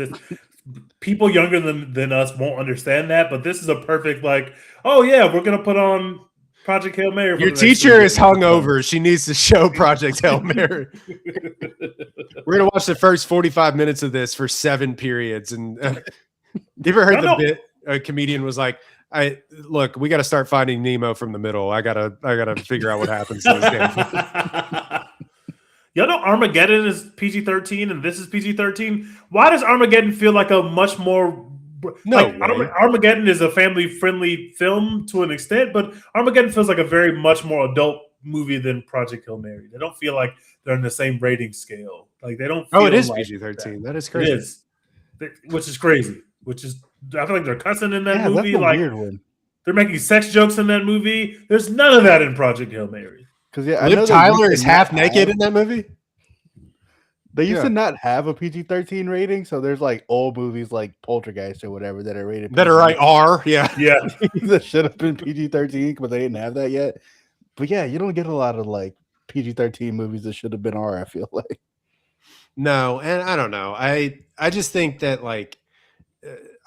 people younger than us won't understand that, but this is a perfect like, oh yeah, we're gonna put on Project Hail Mary. for Your the next teacher week. is hungover. She needs to show Project Hail Mary. We're gonna watch the first 45 minutes of this for 7 periods. And you ever heard the bit? A comedian was like, look, we got to start finding Nemo from the middle. I gotta figure out what happens to this game. Y'all know Armageddon is PG-13 and this is PG-13. Why does Armageddon feel like a much more Armageddon is a family-friendly film to an extent, but Armageddon feels like a very much more adult movie than Project Hail Mary. They don't feel like they're in the same rating scale. Like they don't. Oh, it feel is like PG-13. That is It crazy. is, which is crazy. Which is, I feel like they're cussing in that Yeah, movie. that's a Like weird one. they're making sex jokes in that movie. There's none of that in Project Hail Mary. Because I Liv know Tyler is half naked in that movie. They used Yeah. to not have a PG-13 rating, so there's like old movies like Poltergeist or whatever that are rated That are like R. Yeah. Yeah, that should have been PG-13, but they didn't have that yet. But yeah, you don't get a lot of like PG-13 movies that should have been R. I feel like. No, and I don't know. I just think that like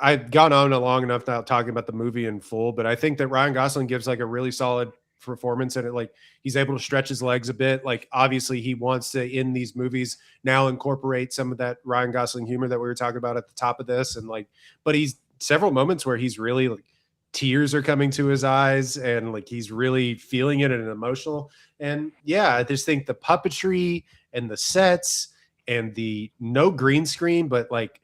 I've gone on long enough now talking about the movie in full, but I think that Ryan Gosling gives like a really solid performance in it. Like he's able to stretch his legs a bit. Like obviously he wants to in these movies now incorporate some of that Ryan Gosling humor that we were talking about at the top of this, and like, but he's several moments where he's really like tears are coming to his eyes and like he's really feeling it and emotional. And yeah, I just think the puppetry and the sets and the no green screen, but like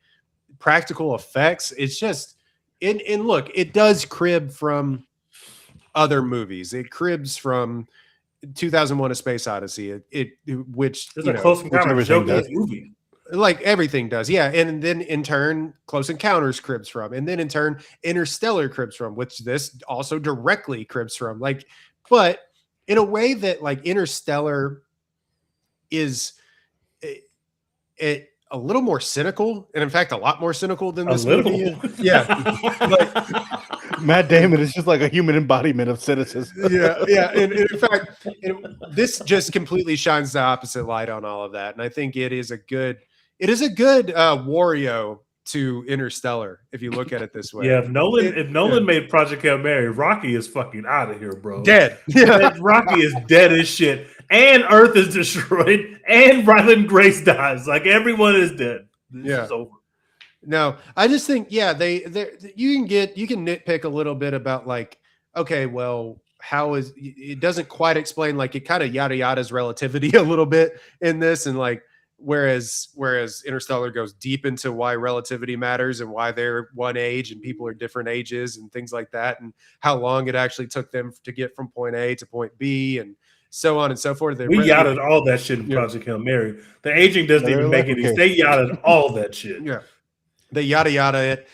practical effects, it's just and look, it does crib from other movies. It cribs from 2001: A Space Odyssey. Which there's a Close Encounters joke in does. this movie. like everything does, yeah. And then in turn, Close Encounters cribs from, and then in turn, Interstellar cribs from, which this also directly cribs from. Like, but in a way that like Interstellar is a little more cynical, and in fact, a lot more cynical than A this little. movie is. Yeah. Matt Damon is just like a human embodiment of cynicism. Yeah. And in fact, this just completely shines the opposite light on all of that. And I think it is a good Wario to Interstellar, if you look at it this way. Yeah, if Nolan made Project Hail Mary, Rocky is fucking out of here, bro. Dead. Yeah. Rocky is dead as shit. And Earth is destroyed. And Ryland Grace dies. Like everyone is dead. This is over. No, I just think, you can nitpick a little bit about like, okay, well, how is it doesn't quite explain, like it kind of yada yada's relativity a little bit in this, and like whereas Interstellar goes deep into why relativity matters and why they're one age and people are different ages and things like that, and how long it actually took them to get from point A to point B and so on and so forth. We yada all that shit in Project Hail Mary. The aging doesn't even make any. They yada all that shit. Yeah. The yada yada it.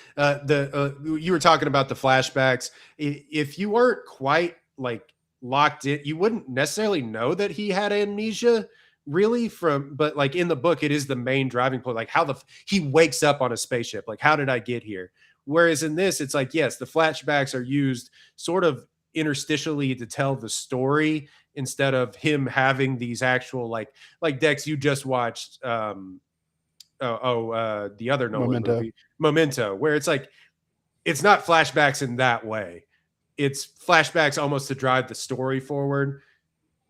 You were talking about the flashbacks. If you weren't quite like locked in, you wouldn't necessarily know that he had amnesia, really. But like in the book, it is the main driving point. Like how he wakes up on a spaceship. Like, how did I get here? Whereas in this, it's like, yes, the flashbacks are used sort of interstitially to tell the story instead of him having these actual like Dex. You just watched. The other Nolan movie, Memento, where it's like it's not flashbacks in that way. It's flashbacks almost to drive the story forward,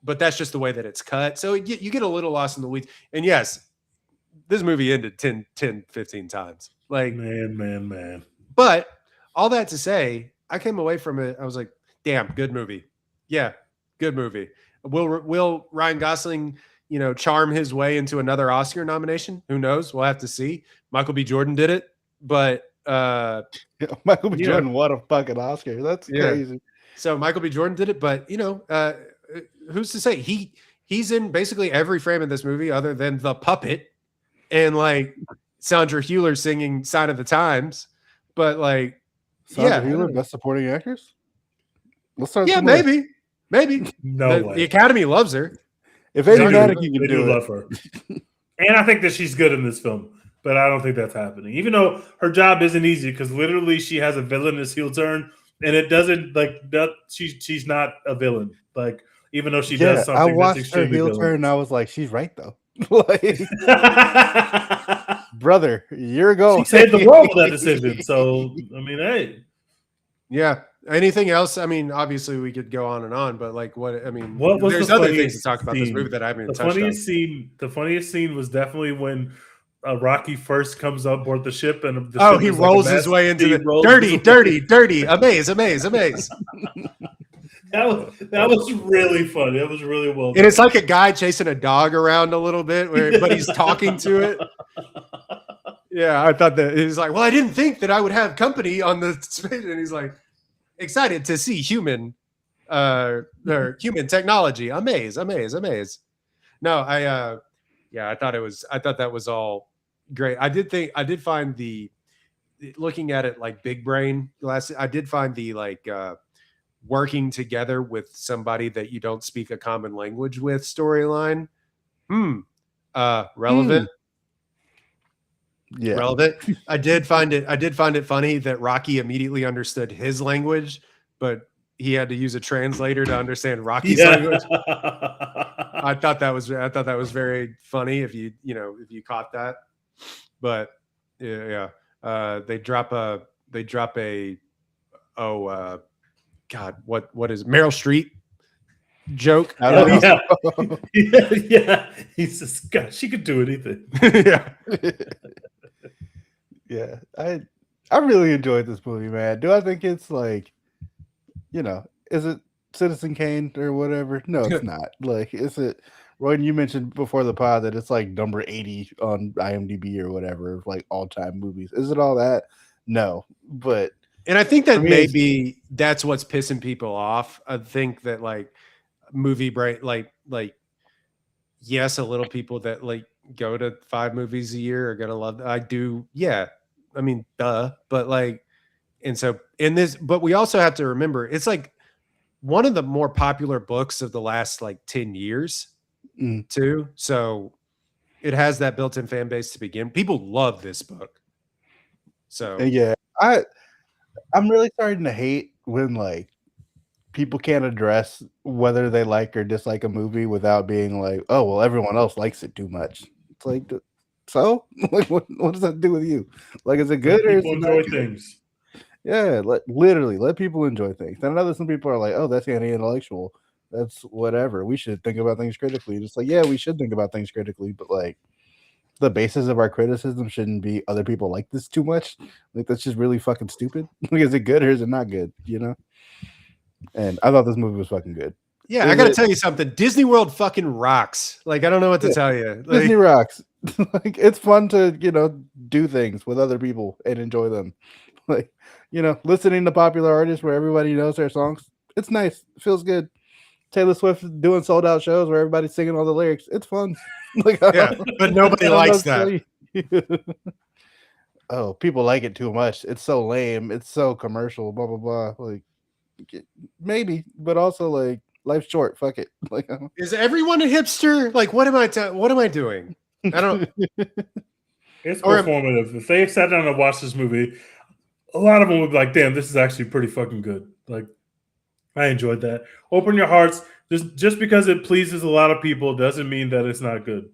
but that's just the way that it's cut. So you get a little lost in the weeds. And yes, this movie ended 10, 15 times. Like, man. But all that to say, I came away from it. I was like, damn, good movie. Yeah, good movie. Will Ryan Gosling, charm his way into another Oscar nomination? Who knows? We'll have to see. Michael B. Jordan did it, but Michael B. Jordan won a fucking Oscar. That's crazy. So Michael B. Jordan did it, but who's to say? He's in basically every frame of this movie other than the puppet and like Sandra Hüller singing "Sign of the Times." But like, Sandra Hüller, best supporting actress. Let's start. Yeah, maybe. No way. The Academy loves her. If Amy Manning can do love her, and I think that she's good in this film, but I don't think that's happening. Even though her job isn't easy, because literally she has a villainous heel turn, and it doesn't like that. She's not a villain. Like even though she does something, I watched her heel turn, and I was like, she's right though. Like, brother, a year ago, she saved the world with that decision. So I mean, hey, yeah. Anything else? I mean, obviously we could go on and on, but like, there's the other things to talk about this movie that I haven't even touched on. The funniest scene was definitely when Rocky first comes up board the ship and he rolls his way into the dirty, amaze. That was really funny. That was really well done. And it's like a guy chasing a dog around a little bit, but he's talking to it. Yeah, I thought that he's like, well, I didn't think that I would have company on the space, and he's like, excited to see human technology. Amaze. No, I thought that was all great. I did find looking at it like big brain glasses, I did find the like working together with somebody that you don't speak a common language with storyline. Relevant. Yeah. Relevant. I did find it funny that Rocky immediately understood his language, but he had to use a translator to understand Rocky's language. I thought that was very funny if you caught that. But they drop a God, what is Meryl Streep joke? Yeah. He says, God, she could do anything. Yeah, I really enjoyed this movie, man. Do I think it's like, is it Citizen Kane or whatever? No, it's not. Like, is it? Roy, you mentioned before the pod that it's like number 80 on IMDb or whatever, like all-time movies. Is it all that? No, but and I think that maybe that's what's pissing people off. I think that like movie brain, like yes, a little people that like go to 5 movies a year are gonna love. I do, yeah. I mean, duh. But like, and so in this, but we also have to remember, it's like one of the more popular books of the last like 10 years too. So it has that built-in fan base to begin. People love this book. So yeah, I'm really starting to hate when like people can't address whether they like or dislike a movie without being like, oh well, everyone else likes it too much. It's like, so like what does that do with you? Like, is it good or is People it enjoy not? things. Yeah, literally let people enjoy things. And I know that some people are like, oh, that's anti-intellectual. That's whatever. We should think about things critically. Just like, yeah, we should think about things critically, but like the basis of our criticism shouldn't be other people like this too much. Like that's just really fucking stupid. Like, is it good or is it not good? You know? And I thought this movie was fucking good. yeah, I gotta tell you something. Disney World fucking rocks. Like, I don't know what to tell you. Like, Disney rocks. Like, it's fun to, do things with other people and enjoy them. Like, listening to popular artists where everybody knows their songs. It's nice. It feels good. Taylor Swift doing sold out shows where everybody's singing all the lyrics. It's fun. Like, yeah, but nobody likes that. Oh, people like it too much. It's so lame. It's so commercial. Blah blah blah. Like, maybe, but also like life's short. Fuck it. Like, Is everyone a hipster? Like, what am I doing? I don't. It's Or- performative. If they sat down and watched this movie, a lot of them would be like, damn, this is actually pretty fucking good. Like, I enjoyed that. Open your hearts. Just because it pleases a lot of people doesn't mean that it's not good.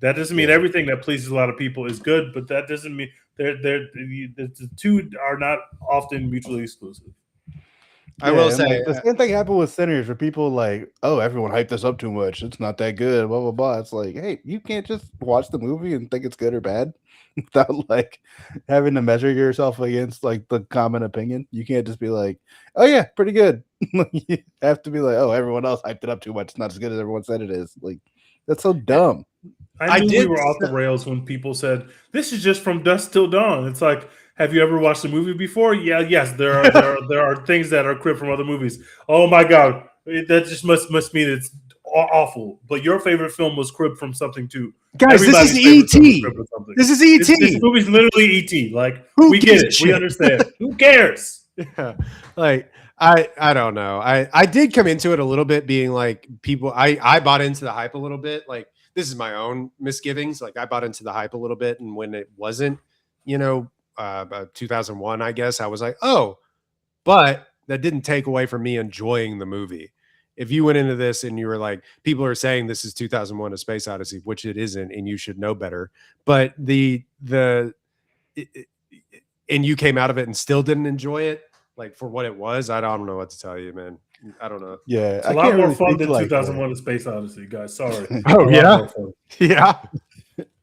That doesn't mean everything that pleases a lot of people is good, but that doesn't mean the two are not often mutually exclusive. I will and, say like, the same thing happened with Sinners, where people like, oh, everyone hyped this up too much. It's not that good. Blah blah blah. It's like, hey, you can't just watch the movie and think it's good or bad without like having to measure yourself against like the common opinion. You can't just be like, oh yeah, pretty good. You have to be like, oh, everyone else hyped it up too much. It's not as good as everyone said it is. Like, that's so dumb. I knew we were off the rails when people said this is just from dusk till dawn. It's like, have you ever watched the movie before? Yeah, yes. There are things that are cribbed from other movies. Oh my god, that just must mean it's awful. But your favorite film was cribbed from something too. guys, this is E.T. This is E.T. This movie's literally E.T. Like, Who we gives get a it. shit? We understand. Who cares? Yeah. Like, I don't know. I did come into it a little bit being like people. I bought into the hype a little bit. Like, this is my own misgivings. Like, I bought into the hype a little bit, and when it wasn't, 2001, I guess I was like, oh, but that didn't take away from me enjoying the movie. If you went into this and you were like, people are saying this is 2001: A Space Odyssey, which it isn't, and you should know better. But and you came out of it and still didn't enjoy it, like for what it was. I don't know what to tell you, man. I don't know. Yeah, It's a lot more fun than 2001: A Space Odyssey, guys. Sorry. Oh yeah, yeah.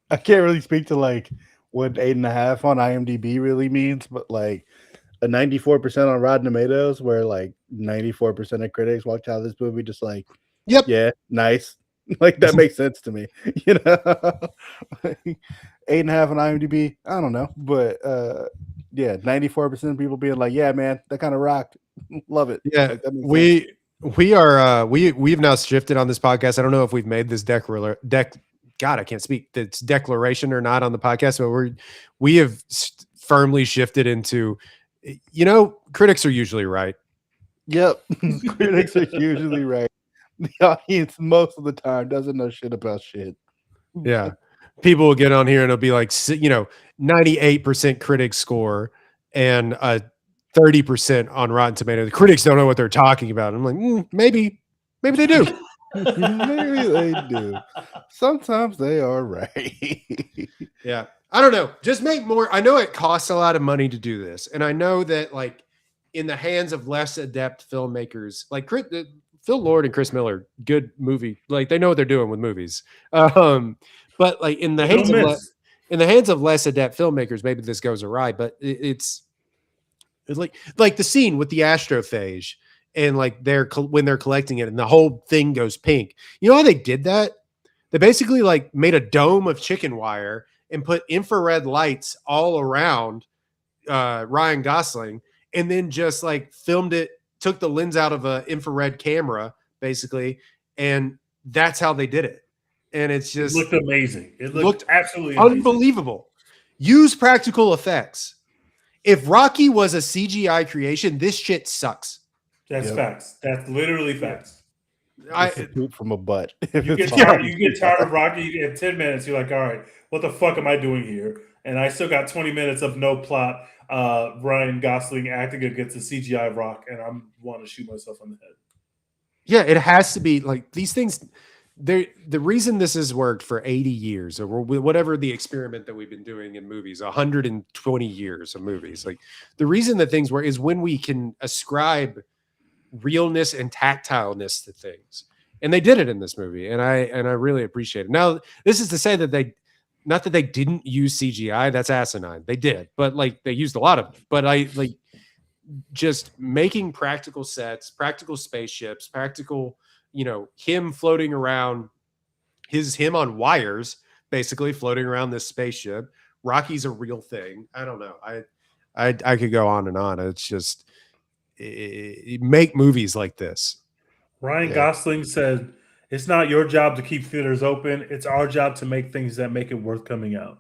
I can't really speak to like what 8.5 on IMDb really means, but like a 94% on Rotten Tomatoes, where like 94% of critics walked out of this movie just like, yep, yeah, nice. Like, that makes sense to me, 8.5 on IMDb. I don't know, but yeah, 94% of people being like, yeah, man, that kind of rocked. Love it. Yeah, like, that makes sense. we've now shifted on this podcast. I don't know if we've made this God, I can't speak. That's declaration or not on the podcast, but we have firmly shifted into, critics are usually right. Yep, critics are usually right. The audience most of the time doesn't know shit about shit. Yeah, people will get on here and it'll be like, 98% critic score and 30% on Rotten Tomatoes. The critics don't know what they're talking about. I'm like, maybe they do. Maybe they do. Sometimes they are right. Yeah. I don't know. Just make more. I know it costs a lot of money to do this. And I know that like in the hands of less adept filmmakers, like Phil Lord and Chris Miller, good movie. Like, they know what they're doing with movies. But like in the hands of less adept filmmakers, maybe this goes awry, but it's like the scene with the astrophage. And like when they're collecting it and the whole thing goes pink. You know how they did that? They basically like made a dome of chicken wire and put infrared lights all around Ryan Gosling, and then just like filmed it, took the lens out of an infrared camera basically, and that's how they did it. And it's just it looked amazing. It looked absolutely unbelievable. Use practical effects. If Rocky was a CGI creation, this shit sucks. That's Yep. facts. That's literally facts. It's a poop from a butt. If You it's get tired. on You get tired of Rocky. You get 10 minutes. You're like, all right, what the fuck am I doing here? And I still got 20 minutes of no plot. Ryan Gosling acting against a CGI Rock, and I'm want to shoot myself on the head. Yeah, it has to be like these things. The reason this has worked for 80 years or whatever the experiment that we've been doing in movies, 120 years of movies, like the reason that things work is when we can ascribe realness and tactileness to things. And they did it in this movie. And I really appreciate it. Now, this is to say that not that they didn't use CGI, that's asinine. They did, but like they used a lot of it. But I like just making practical sets, practical spaceships, practical, him floating around, him on wires, basically floating around this spaceship. Rocky's a real thing. I don't know. I could go on and on. It's just make movies like this. Ryan Gosling said, "It's not your job to keep theaters open. It's our job to make things that make it worth coming out."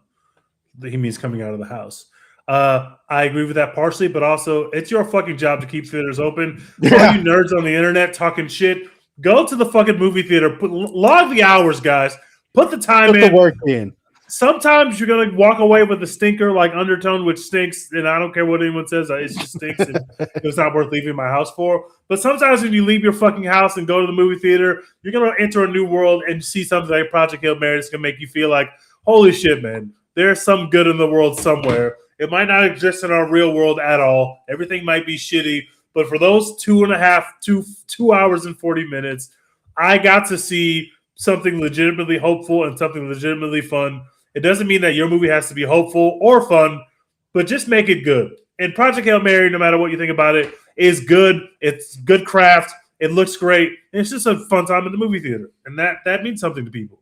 He means coming out of the house. I agree with that partially, but also it's your fucking job to keep theaters open. All you nerds on the internet talking shit, go to the fucking movie theater. Log the hours, guys. Put the time in. the work in. Sometimes you're gonna walk away with a stinker like Undertone, which stinks, and I don't care what anyone says, it just stinks, and it's not worth leaving my house for. But sometimes when you leave your fucking house and go to the movie theater, you're gonna enter a new world and see something like Project Hail Mary that's gonna make you feel like, holy shit, man, there's some good in the world somewhere. It might not exist in our real world at all. Everything might be shitty, but for those 2 hours and 40 minutes, I got to see something legitimately hopeful and something legitimately fun. It doesn't mean that your movie has to be hopeful or fun, but just make it good. And Project Hail Mary, no matter what you think about it, is good. It's good craft. It looks great. And it's just a fun time in the movie theater. And that means something to people.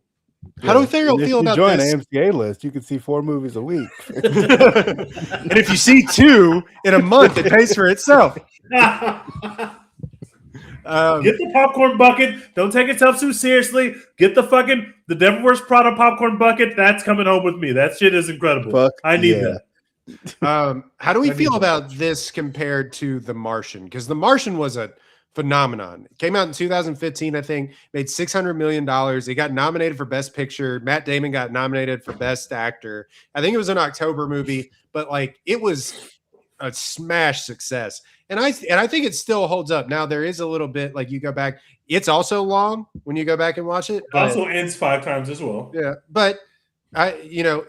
How do we feel about join this? Join AMCA list. You can see 4 movies a week. And if you see 2 in a month, it pays for itself. Get the popcorn bucket. Don't take yourself too seriously. Get the Devil Wears Prada popcorn bucket. That's coming home with me. That shit is incredible. I need that. How do we feel about this compared to The Martian? Because The Martian was a phenomenon. It came out in 2015, I think, made $600 million. It got nominated for Best Picture. Matt Damon got nominated for Best Actor. I think it was an October movie, but like it was a smash success. And I think it still holds up. Now there is a little bit like you go back. It's also long when you go back and watch it. It also ends 5 times as well. Yeah, but and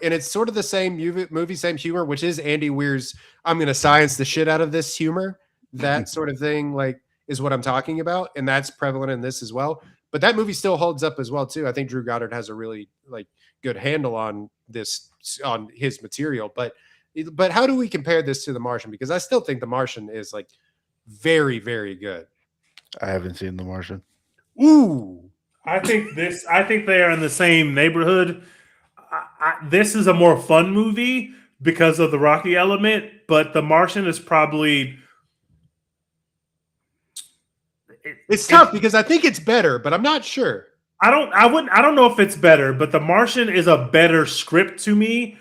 it's sort of the same movie, same humor, which is Andy Weir's. I'm going to science the shit out of this humor. That sort of thing, like, is what I'm talking about, and that's prevalent in this as well. But that movie still holds up as well too. I think Drew Goddard has a really good handle on his material, but how do we compare this to The Martian? Because I still think The Martian is like very, very good. I haven't seen The Martian. Ooh, I think they are in the same neighborhood. This is a more fun movie because of the Rocky element, but The Martian is probably. It's tough because I think it's better, but I'm not sure. I don't know if it's better, but The Martian is a better script to me,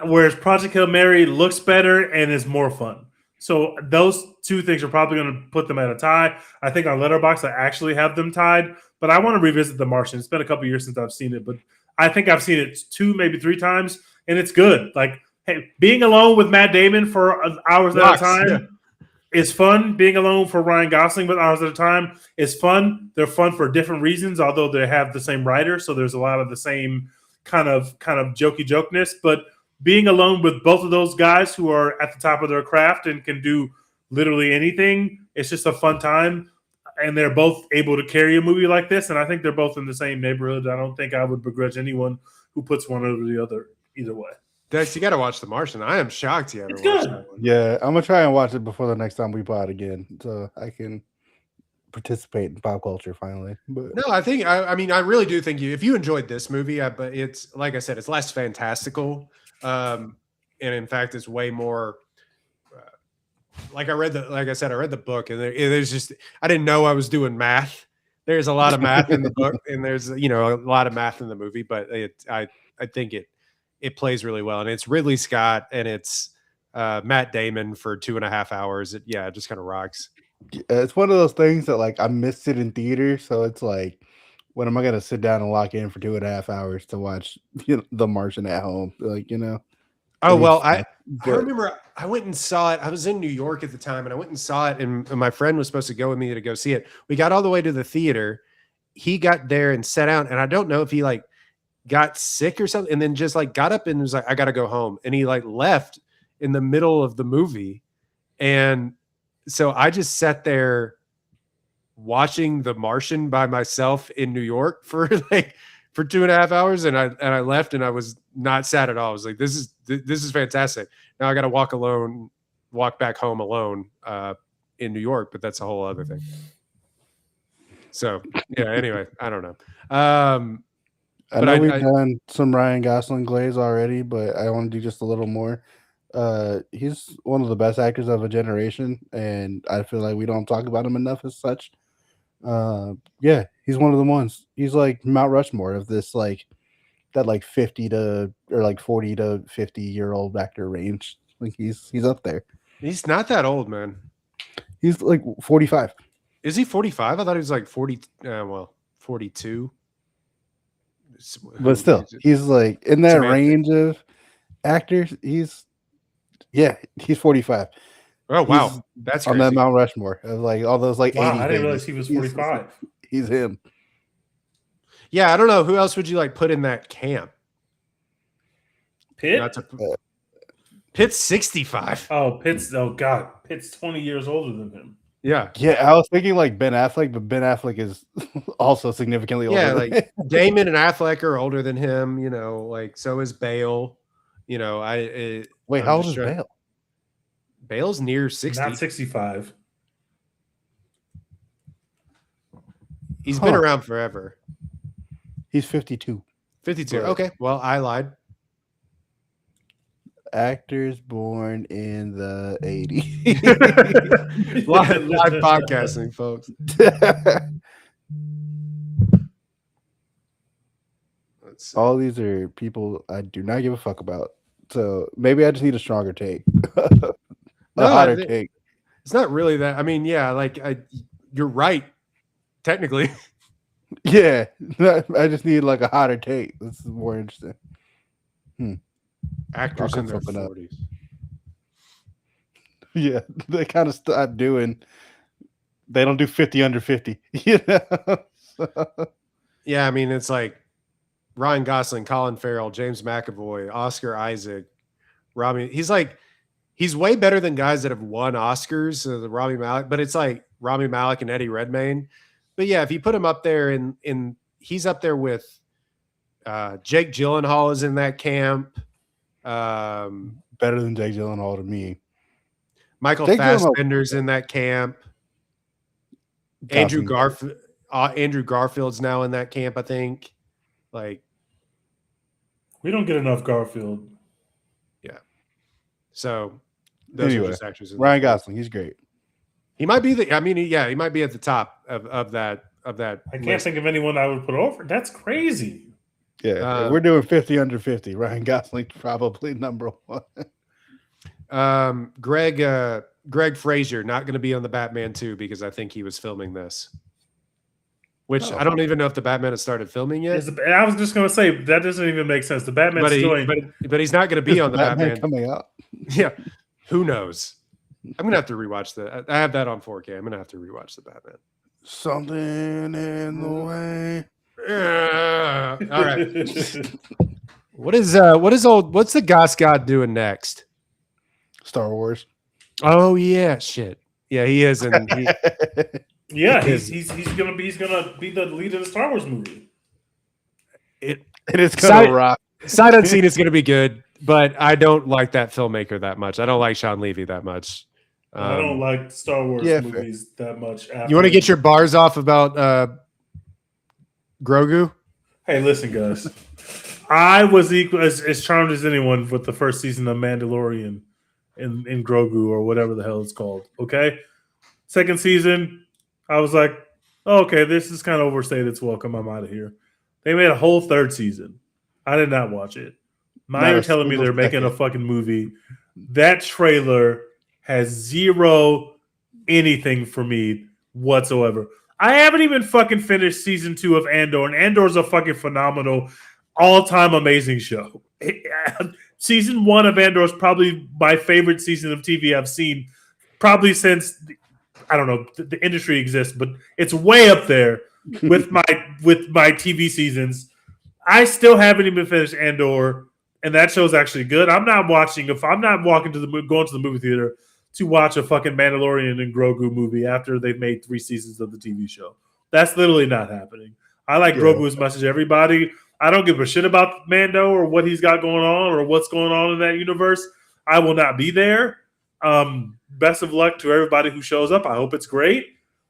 whereas Project Hail Mary looks better and is more fun. So those 2 things are probably going to put them at a tie. I think on Letterboxd I actually have them tied, but I want to revisit The Martian. It's been a couple years since I've seen it, but I think I've seen it 2, maybe 3 times, and it's good. Like, hey, being alone with Matt Damon for hours at a time is fun. Being alone for Ryan Gosling with hours at a time is fun. They're fun for different reasons, although they have the same writer, so there's a lot of the same kind of jokey jokeness. But being alone with both of those guys who are at the top of their craft and can do literally anything, it's just a fun time. And they're both able to carry a movie like this, and I think they're both in the same neighborhood. I don't think I would begrudge anyone who puts one over the other either way. Dex, you got to watch The Martian. I am shocked you haven't It's watched good. that one. Yeah, I'm gonna try and watch it before the next time we pod again, so I can participate in pop culture finally. But No, I think I really do think if you enjoyed this movie, but it's like I said, it's less fantastical, and in fact, it's way more. I read the book, and there's just I didn't know I was doing math. There's a lot of math in the book, and there's a lot of math in the movie, but I think it plays really well, and it's Ridley Scott, and it's Matt Damon for 2.5 hours. It just kind of rocks. It's one of those things that like I missed it in theater, so it's like, when am I gonna sit down and lock in for 2.5 hours to watch The Martian at home? Like, Oh it well, needs I time. I But remember I went and saw it. I was in New York at the time, and I went and saw it, and my friend was supposed to go with me to go see it. We got all the way to the theater. He got there and sat down, and I don't know if he like got sick or something, and then just like got up and was like, "I got to go home," and he like left in the middle of the movie, and so I just sat there watching The Martian by myself in New York for like for 2.5 hours, and I left, and I was not sad at all. I was like, this is fantastic. Now I got to walk back home alone in New York, but that's a whole other thing. So yeah, anyway, I don't know. I But know I we've done some Ryan Gosling glaze already, but I want to do just a little more. He's one of the best actors of a generation, and I feel like we don't talk about him enough as such. Yeah, he's one of the ones. He's like Mount Rushmore of this like that like 50 to or like 40 to 50-year-old actor range. Like he's up there. he's not that old, man. He's like 45. Is he 45? I thought he was like 40. 42. But still, he's like in that Samantha. range of actors. He's 45. Oh wow, He's that's on crazy. that Mount Rushmore of like all those like Wow, 80 I didn't realize babies. he was 45. He's him. Yeah, I don't know who else would you like put in that camp. Pitt? Not to- Pitt's 65. Oh, Pitt's 20 years older than him. Yeah. Yeah, I was thinking like Ben Affleck, but Ben Affleck is also significantly older. Yeah, than like him. Damon and Affleck are older than him, like so is Bale. Wait, I'm how old just is trying- Bale? Bale's near 60. Not 65. He's been Huh. around forever. He's 52. 52. Right. Okay, well, I lied. Actors born in the 80s. live podcasting, folks. Let's see. All these are people I do not give a fuck about. So maybe I just need a stronger take. No, I hotter think- take. It's not really that. I mean, yeah, like you're right, technically. Yeah. I just need like a hotter take. This is more interesting. Actors I'll in their cook something up. 40s. Yeah. They kind of stopped doing. They don't do 50 under 50. You know? Yeah, I mean, it's like Ryan Gosling, Colin Farrell, James McAvoy, Oscar Isaac, Rami. He's way better than guys that have won Oscars, Rami Malek, but it's like Rami Malek and Eddie Redmayne. But yeah, if you put him up there in he's up there with Jake Gyllenhaal is in that camp. Better than Jake Gyllenhaal to me. Michael Jake Gyllenhaal- Fassbender's in that camp. Andrew Garfield's now in that camp, I think. Like, We don't get enough Garfield. so those Anyway, are just actors. in Ryan that. Gosling, he's great. He might be he might be at the top of that I can't list. think of anyone I would put over. That's crazy. Yeah, if we're doing 50 under 50. Ryan Gosling probably number one. Greg Fraser not going to be on the Batman 2 because I think he was filming this. Which Oh. I don't even know if the Batman has started filming yet. I was just going to say, that doesn't even make sense. The Batman's But he's not going to be on the Batman. coming out. Yeah, who knows? I'm gonna have to rewatch that. I have that on 4K. I'm gonna have to rewatch the Batman. Something in the way. All right. What's the Goss God doing next? Star Wars. Oh yeah, shit. Yeah, he is, and he, Yeah, he's gonna be the lead of the Star Wars movie. It is gonna rock. Sight Unseen is gonna be good, but I don't like that filmmaker that much. I don't like Sean Levy that much. I don't like Star Wars movies that much. You want to get your bars off about Grogu? Hey, listen, guys. I was equal as charmed as anyone with the first season of Mandalorian in Grogu or whatever the hell it's called. Okay, second season, I was like, oh, okay, this is kind of overstayed its welcome. I'm out of here. They made a whole third season. I did not watch it. Now you're telling me they're making a fucking movie. That trailer has zero anything for me whatsoever. I haven't even fucking finished season 2 of Andor, and Andor's a fucking phenomenal, all-time amazing show. Season 1 of Andor is probably my favorite season of TV I've seen, probably since, I don't know, the industry exists, but it's way up there with my TV seasons. I still haven't even finished Andor, and that show's actually good. I'm not watching, if I'm not going to the movie theater to watch a fucking Mandalorian and Grogu movie after they've made 3 seasons of the TV show. That's literally not happening. I like Grogu as much as everybody. I don't give a shit about Mando or what he's got going on or what's going on in that universe. I will not be there. Best of luck to everybody who shows up. I hope it's great.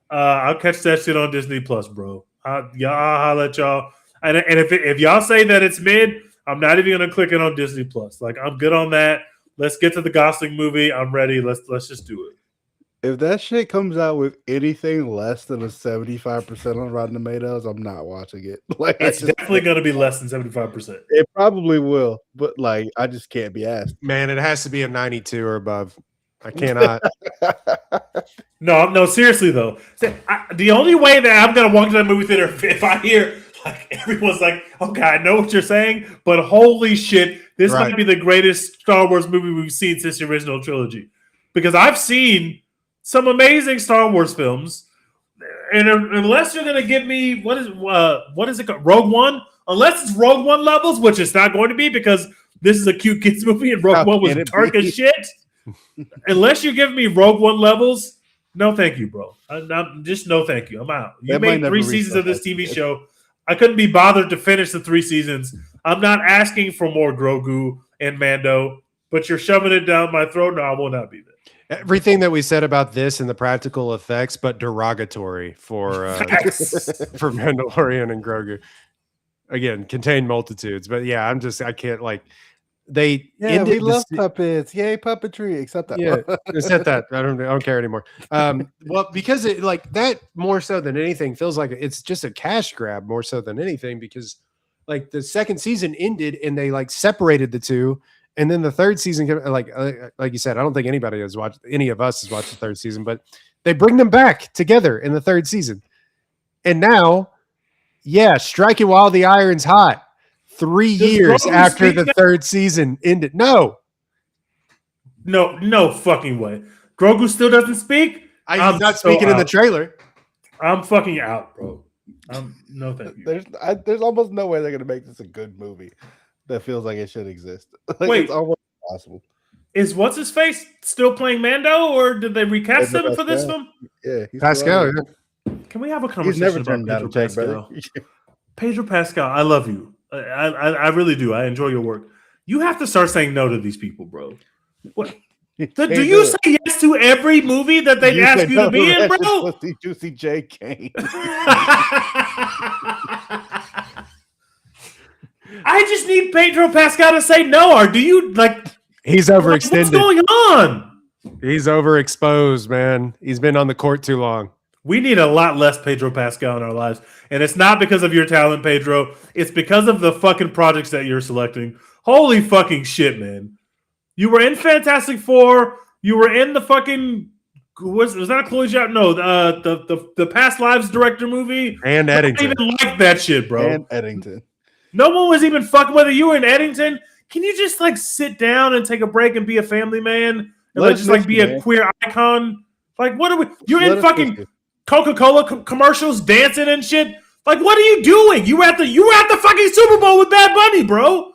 I'll catch that shit on Disney Plus, bro. I'll holler at y'all. And if y'all say that it's mid, I'm not even gonna click it on Disney Plus. Like, I'm good on that. Let's get to the Gosling movie. I'm ready. Let's just do it. If that shit comes out with anything less than a 75% on Rotten Tomatoes, I'm not watching it. Like, It's definitely going to be less than 75%. It probably will, but like, I just can't be asked. Man, it has to be a 92 or above. I cannot. No, seriously though. The only way that I'm going to walk to that movie theater if I hear like everyone's like, "Okay, I know what you're saying, but holy shit, this might be the greatest Star Wars movie we've seen since the original trilogy," because I've seen some amazing Star Wars films, and unless you're going to give me what is it called? Rogue One, unless it's Rogue One levels, which it's not going to be because this is a cute kids movie and Rogue One was dark as shit. Unless you give me Rogue One levels, no thank you, bro. I'm just no thank you. I'm out. You made 3 seasons of this TV show. I couldn't be bothered to finish the 3 seasons. I'm not asking for more Grogu and Mando, but you're shoving it down my throat. No, I will not be there. Everything that we said about this and the practical effects, but derogatory for for Mandalorian and Grogu. Again, contain multitudes, but yeah, I can't like. They we love puppets. Yay, puppetry. Except that. Yeah, except that. I don't care anymore. Well, because it like that more so than anything feels like it's just a cash grab more so than anything because like the second season ended and they like separated the two, and then the third season like you said, I don't think anybody has watched any of us has watched the third season, but they bring them back together in the third season, and now, yeah, strike it while the iron's hot. 3 years after the third season ended. No fucking way. Grogu still doesn't speak. I'm not speaking in the trailer. I'm fucking out, bro. No, thank you. There's almost no way they're gonna make this a good movie that feels like it should exist. Like, wait, it's almost impossible. Is what's his face still playing Mando, or did they recast him for this film? Yeah, Pascal. Can we have a conversation about Pedro Pascal? Pedro Pascal, I love you. I really do. I enjoy your work. You have to start saying no to these people, bro. What? Do you say yes to every movie that they ask you to be in, bro? Juicy J. Kane. I just need Pedro Pascal to say no. Or do you like? He's overextended. What's going on? He's overexposed, man. He's been on the court too long. We need a lot less Pedro Pascal in our lives. And it's not because of your talent, Pedro. It's because of the fucking projects that you're selecting. Holy fucking shit, man. You were in Fantastic Four. You were in the fucking... Was that a Chloe Zhao? No, the Past Lives director movie. And Eddington. I don't even like that shit, bro. And Eddington. No one was even fucking with it. You were in Eddington. Can you just like sit down and take a break and be a family man? And like, just like be a queer icon? Like, what are we... You're in fucking... Coca-Cola commercials, dancing and shit. Like, what are you doing? You were at the fucking Super Bowl with Bad Bunny, bro.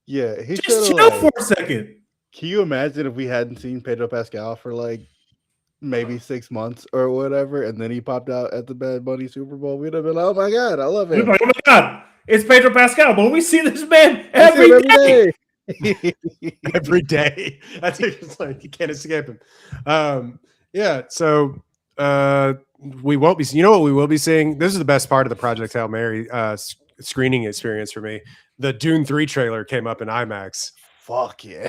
Yeah, he just chill for a second. Can you imagine if we hadn't seen Pedro Pascal for like maybe 6 months or whatever, and then he popped out at the Bad Bunny Super Bowl? We'd have been like, oh my god, I love him. Like, oh my god, it's Pedro Pascal, but we see this man every day. Every day. I think it's like you can't escape him. Yeah, so. We won't be. You know what we will be seeing? This is the best part of the Project Hail Mary screening experience for me. The Dune 3 trailer came up in IMAX. Fuck yeah!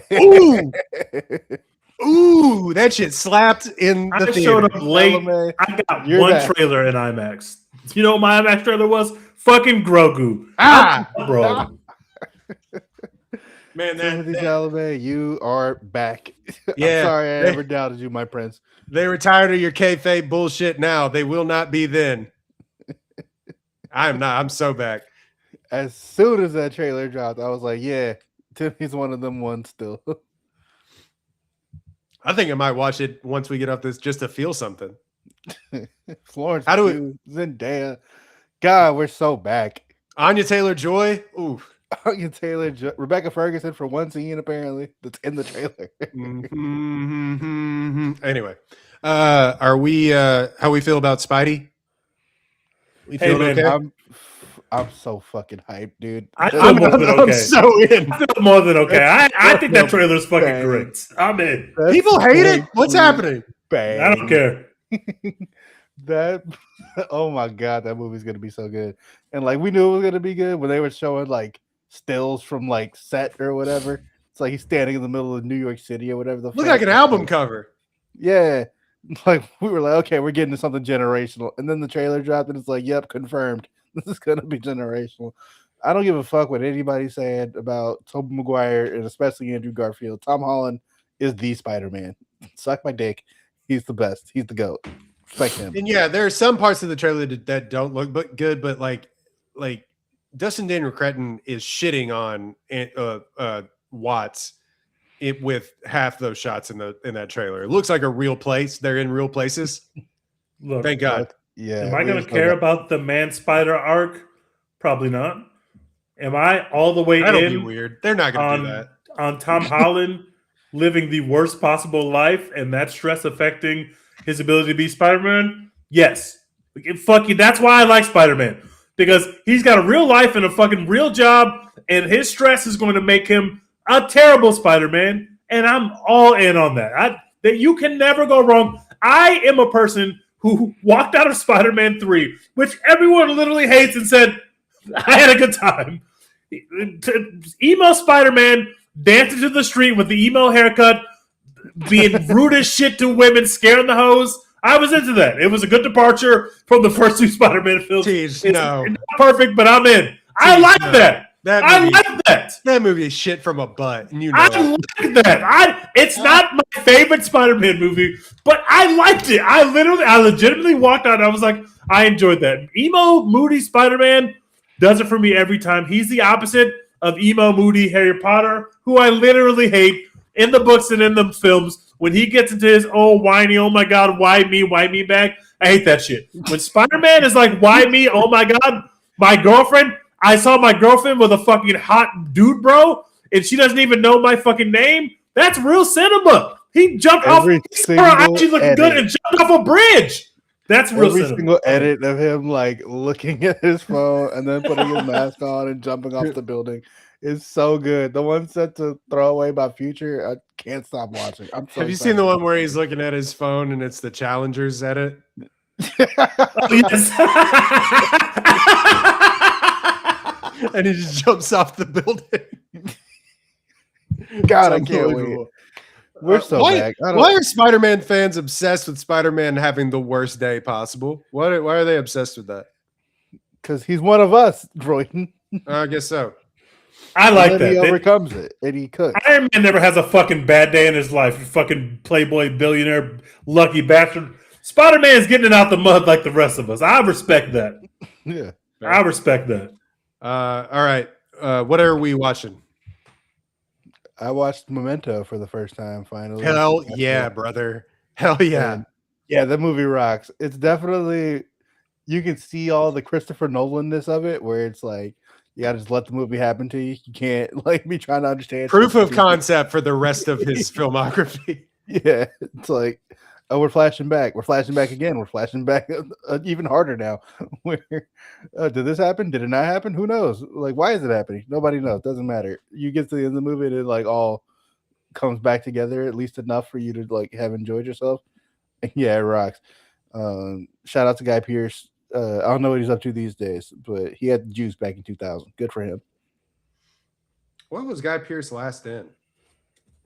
Ooh, that shit slapped in the theater. Showed up late. I got one trailer in IMAX. You know what my IMAX trailer was? Fucking Grogu. Ah, bro. Man, Timothy Chalamet, you are back. Yeah, I'm sorry I they- ever doubted you, my prince. they were tired of your kayfabe bullshit now. They will not be then. I am not. I'm so back. As soon as that trailer dropped, I was like, yeah, Timmy's one of them ones still. I think I might watch it once we get off this just to feel something. Florence How do we- Pugh, Zendaya. God, we're so back. Anya Taylor-Joy. Ooh. Anya Taylor, Rebecca Ferguson for one scene apparently that's in the trailer. Anyway, are we? How we feel about Spidey? We Hey, feeling man, okay? I'm so fucking hyped, dude. I feel I'm, more than I'm okay. so in. I feel more than okay. I think that That's trailer's fucking bang. great. I'm in. That's People hate it. so What's sweet. happening? Bang. I don't care. That oh my god, that movie's gonna be so good. And like we knew it was gonna be good when they were showing like stills from like set or whatever. It's like he's standing in the middle of New York City or whatever the Look fuck. like an It's album like- cover. Yeah. Like we were like, okay, we're getting to something generational. And then the trailer dropped and it's like, yep, confirmed. This is gonna be generational. I don't give a fuck what anybody's saying about Tobey Maguire and especially Andrew Garfield. Tom Holland is the Spider-Man. Suck my dick. He's the best. He's the GOAT. Respect him. And yeah, there are some parts of the trailer that don't look good, but like Dustin Daniel Cretton is shitting on Watts with half those shots in that trailer. It looks like a real place. They're in real places. Look, Thank God. Yeah. am I we going just to care don't- about the Man Spider arc? Probably not. Am I all the way That'll be in weird. They're not going to do that. on Tom Holland living the worst possible life and that stress affecting his ability to be Spider-Man? Yes. Fuck you. That's why I like Spider-Man. Because he's got a real life and a fucking real job, and his stress is going to make him a terrible Spider-Man. And I'm all in on that. That you can never go wrong. I am a person who walked out of Spider-Man 3, which everyone literally hates, and said, I had a good time. Emo Spider-Man dancing to the street with the emo haircut, being rude as shit to women, scaring the hoes. I was into that. It was a good departure from the first two Spider-Man films. Tease, It's no. not perfect, but I'm in. I Tease, like no. that. I Movie, like that. that movie is shit from a butt, and you know I it. like that. It's not my favorite Spider-Man movie, but I liked it. I legitimately walked out and I was like, I enjoyed that. Emo, moody Spider-Man does it for me every time. He's the opposite of emo, moody Harry Potter, who I literally hate in the books and in the films. When he gets into his whiny, oh my God, why me back? I hate that shit. When Spider-Man is like, why me? Oh my God, my girlfriend. I saw my girlfriend with a fucking hot dude, bro, and she doesn't even know my fucking name. That's real cinema. He jumped Every off. single Actually looking good edit. and jumped off a bridge. That's real Every cinema. single edit of him like looking at his phone and then putting his mask on and jumping off the building is so good. The one set to Throw Away by Future, I can't stop watching. I'm so Have you seen the one where he's looking at his phone and it's the Challengers edit? Yes. And he just jumps off the building. God, I It's can't wait. unbelievable. We're so why, back. I don't- why are Spider-Man fans obsessed with Spider-Man having the worst day possible? Why are they obsessed with that? Because he's one of us, Droyden. I guess so. I like And then that. he overcomes it, and he could. Iron Man never has a fucking bad day in his life. You fucking playboy billionaire, lucky bastard. Spider-Man's getting it out the mud like the rest of us. I respect that. Yeah. I respect that. All right. What are we watching? I watched Memento for the first time finally. Hell That's yeah, it. brother. Hell yeah. And, yeah, that movie rocks. It's definitely, you can see all the Christopher Nolan-ness of it, where it's like you gotta just let the movie happen to you. You can't like be trying to understand Proof shit. of concept for the rest of his filmography. Yeah, it's like, oh, we're flashing back. We're flashing back again. We're flashing back even harder now. Where did this happen? Did it not happen? Who knows? Like, why is it happening? Nobody knows. Doesn't matter. You get to the end of the movie, and it like all comes back together at least enough for you to like have enjoyed yourself. Yeah, it rocks. Shout out to Guy Pearce. I don't know what he's up to these days, but he had the juice back in 2000. Good for him. What was Guy Pearce last in?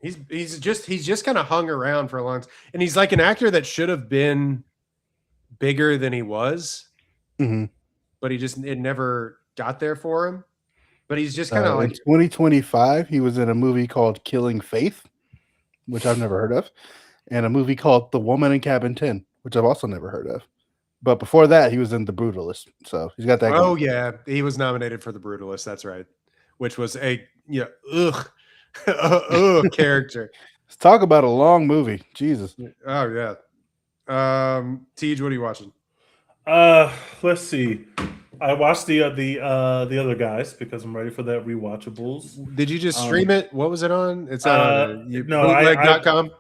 He's just kind of hung around for a long time. And he's like an actor that should have been bigger than he was, Mhm. but it never got there for him. but he's just kind of In like 2025, he was in a movie called Killing Faith, which I've never heard of, and a movie called The Woman in Cabin 10, which I've also never heard of. But before that, he was in The Brutalist, so he's got that. oh going. yeah, he was nominated for The Brutalist. That's right, which was a ugh ugh character. Let's talk about a long movie. Jesus. Oh yeah. Tej, what are you watching? Let's see. I watched the other guys because I'm ready for that rewatchables. Did you just stream it? What was it on? It's on no, bootleg.com.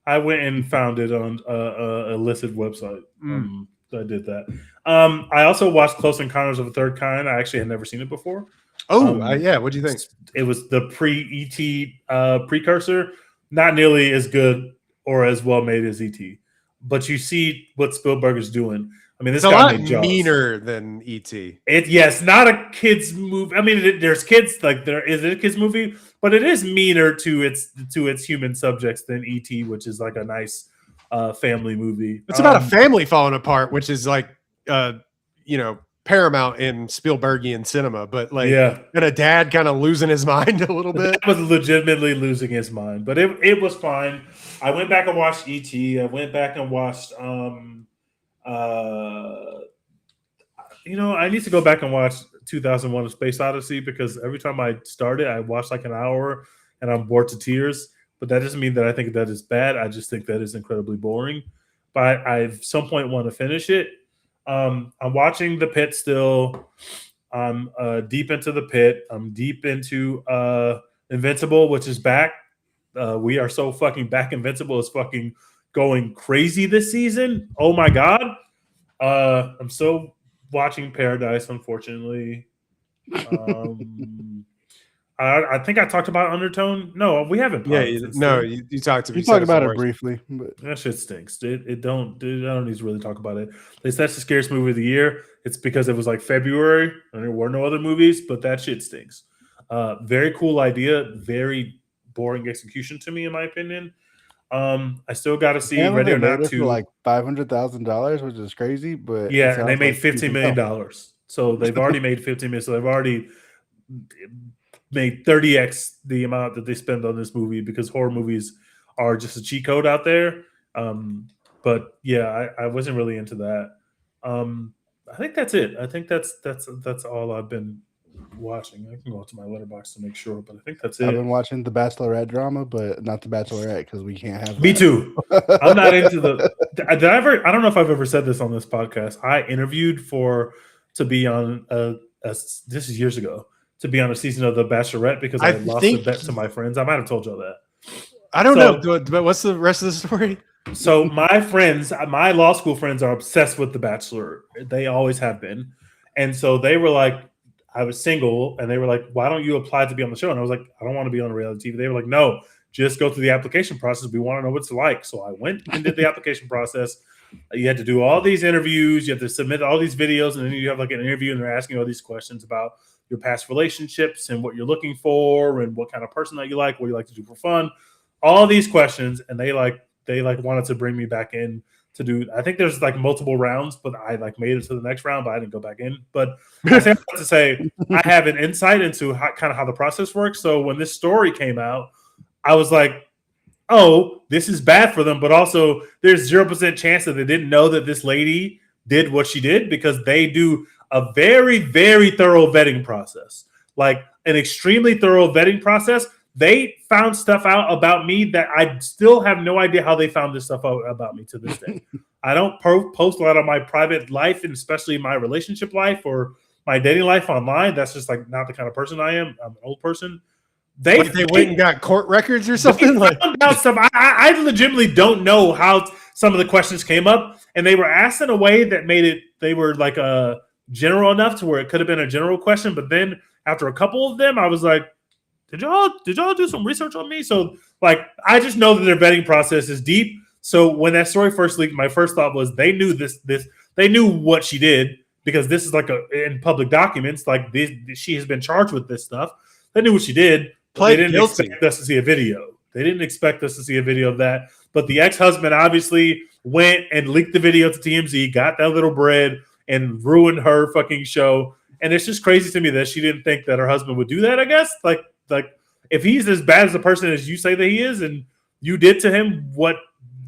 I went and found it on a illicit website. I did that. I also watched Close Encounters of a Third Kind. I actually had never seen it before. Yeah. What do you think? It was the pre-ET precursor. Not nearly as good or as well made as ET, but you see what Spielberg is doing. I mean, this It's a guy lot made Jaws. meaner than ET. Yes, not a kids movie. I mean, there's kids there is a kids movie, but it is meaner to its human subjects than ET, which is like a nice family movie. It's about a family falling apart, which is like paramount in Spielbergian cinema, but like and a dad kind of losing his mind a little bit. That was legitimately losing his mind, but it was fine. I went back and watched ET. I went back and watched I need to go back and watch 2001: A Space Odyssey because every time I start it, I watch like an hour and I'm bored to tears. But that doesn't mean that I think that is bad. I just think that is incredibly boring. But I at some point want to finish it. I'm watching The Pit still. I'm deep into The Pit. I'm deep into Invincible, which is back. We are so fucking back. Invincible is fucking going crazy this season. Oh my god. I'm still watching Paradise, unfortunately. I think I talked about Undertone. No, we haven't. Yeah, you talked to me. You talked about it briefly, but that shit stinks. I don't need to really talk about it. At least that's the scariest movie of the year. It's because it was like February and there were no other movies, but that shit stinks. Very cool idea, very boring execution to me, in my opinion. I still got to see Ready or Not to like $500,000, which is crazy. But yeah, and they made $15 million. So they've already made $15 million. So they've already made 30x the amount that they spend on this movie because horror movies are just a cheat code out there. But yeah, I wasn't really into that. I think that's it. I think that's all I've been watching. I can go to my letterbox to make sure, but I think that's it. I've been watching the Bachelorette drama, but not the Bachelorette because we can't have. Me too. I'm not into the. I don't know if I've ever said this on this podcast. I interviewed to be on this is years ago, to be on a season of The Bachelorette because I lost a bet to my friends. I might have told y'all that. I don't know, but what's the rest of the story? So my law school friends are obsessed with The Bachelor. They always have been. And so they were like, I was single, and they were like, why don't you apply to be on the show? And I was like, I don't want to be on reality TV. They were like, no, just go through the application process. We want to know what it's like. So I went and did the application process. You had to do all these interviews. You have to submit all these videos, and then you have like an interview, and they're asking all these questions about your past relationships and what you're looking for and what kind of person that you like, what you like to do for fun, all these questions. And they wanted to bring me back in to do. I think there's like multiple rounds, but I like made it to the next round, but I didn't go back in. But I say to say I have an insight into how the process works. So when this story came out, I was like, oh, this is bad for them, but also there's 0% chance that they didn't know that this lady did what she did because they do a very, very thorough vetting process, like an extremely thorough vetting process. They found stuff out about me that I still have no idea how they found this stuff out about me to this day. I don't post a lot of my private life, and especially my relationship life or my dating life online. That's just like not the kind of person I am. I'm an old person. They went and got court records or something. Like stuff. I legitimately don't know how some of the questions came up, and they were asked in a way that made it. They were like a general enough to where it could have been a general question. But then after a couple of them, I was like, Did y'all do some research on me? So like, I just know that their vetting process is deep. So when that story first leaked, my first thought was they knew they knew what she did because this is like in public documents. Like she has been charged with this stuff. They knew what she did. They didn't expect us to see a video. They didn't expect us to see a video of that. But the ex-husband obviously went and leaked the video to TMZ, got that little bread, and ruined her fucking show. And it's just crazy to me that she didn't think that her husband would do that, I guess. Like if he's as bad as a person as you say that he is, and you did to him what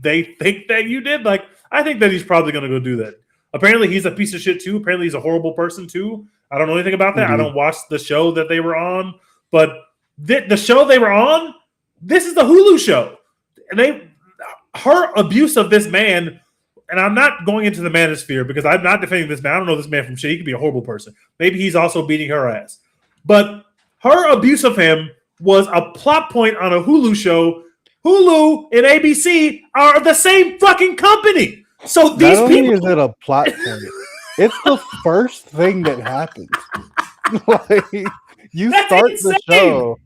they think that you did, like, I think that he's probably going to go do that. Apparently, he's a piece of shit, too. Apparently, he's a horrible person, too. I don't know anything about that. Mm-hmm. I don't watch the show that they were on. But the show they were on, this is the Hulu show. And her abuse of this man, and I'm not going into the manosphere because I'm not defending this man. I don't know this man from shit. He could be a horrible person. Maybe he's also beating her ass. But her abuse of him was a plot point on a Hulu show. Hulu and ABC are the same fucking company. So these Not people. only is it a plot point, it's the first thing that happens. Like, you That's start insane. the show,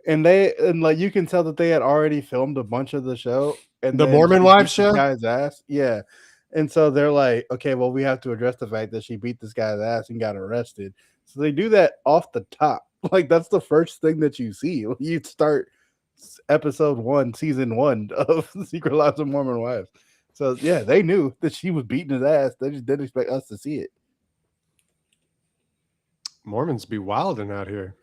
and like you can tell that they had already filmed a bunch of the show. And The then Mormon she Wives beat this show? guy's ass. Yeah. And so they're like, okay, well, we have to address the fact that she beat this guy's ass and got arrested. So they do that off the top. Like, that's the first thing that you see. You start episode 1, season 1 of Secret Lives of Mormon Wives. So yeah, they knew that she was beating his ass. They just didn't expect us to see it. Mormons be wilding out here.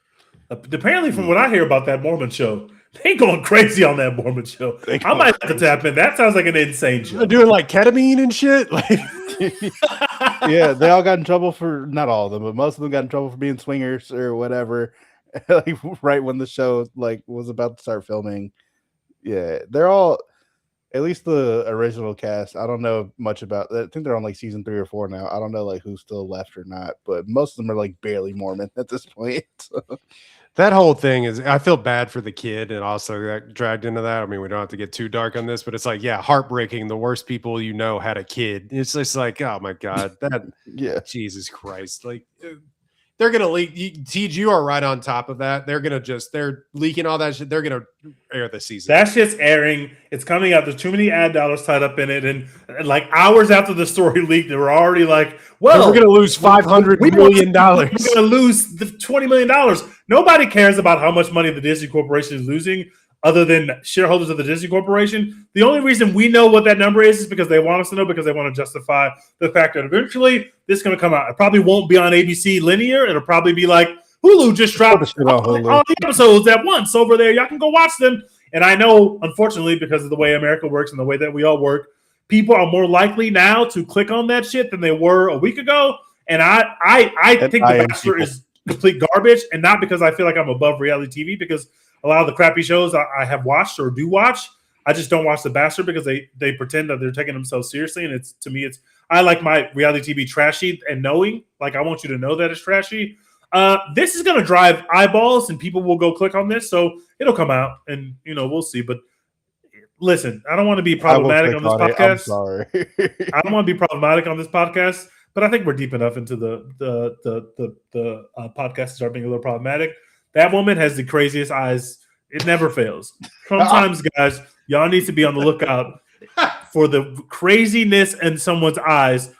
Apparently, from what I hear about that Mormon show, they going crazy on that Mormon show. I might have to tap in. That sounds like an insane show. They're doing like ketamine and shit. Like, Yeah, they all got in trouble for, not all of them, but most of them got in trouble for being swingers or whatever. Like right when the show like was about to start filming. Yeah, they're all, at least the original cast. I don't know much about that. I think they're on like season 3 or 4 now. I don't know like who's still left or not, but most of them are like barely Mormon at this point. So. that whole thing is, I feel bad for the kid and also got dragged into that. I mean, we don't have to get too dark on this, but it's like, yeah, heartbreaking. The worst people you know had a kid. It's just like, oh my God, that, Yeah. Jesus Christ. Like, they're going to leak. Tej, you are right on top of that. They're going to they're leaking all that shit. They're going to air the season. That shit's airing. It's coming out. There's too many ad dollars tied up in it. And like hours after the story leaked, they were already like, well, we're going to lose $500 million. We're going to lose the $20 million. Nobody cares about how much money the Disney Corporation is losing other than shareholders of the Disney Corporation. The only reason we know what that number is because they want us to know, because they want to justify the fact that eventually this is going to come out. It probably won't be on ABC linear. It'll probably be like Hulu just dropped all the episodes at once over there. Y'all can go watch them. And I know, unfortunately, because of the way America works and the way that we all work, people are more likely now to click on that shit than they were a week ago. And I think The Bachelor is complete garbage, and not because I feel like I'm above reality TV, because a lot of the crappy shows I have watched or do watch, I just don't watch The Bachelor because they pretend that they're taking themselves seriously. And it's, to me, it's, I like my reality TV trashy and knowing, like, I want you to know that it's trashy. This is going to drive eyeballs and people will go click on this. So it'll come out and, you know, we'll see. But listen, I don't want to be problematic on this podcast. I'm sorry. I don't want to be problematic on this podcast, but I think we're deep enough into the podcast to start being a little problematic. That woman has the craziest eyes. It never fails. Sometimes, guys, y'all need to be on the lookout for the craziness in someone's eyes.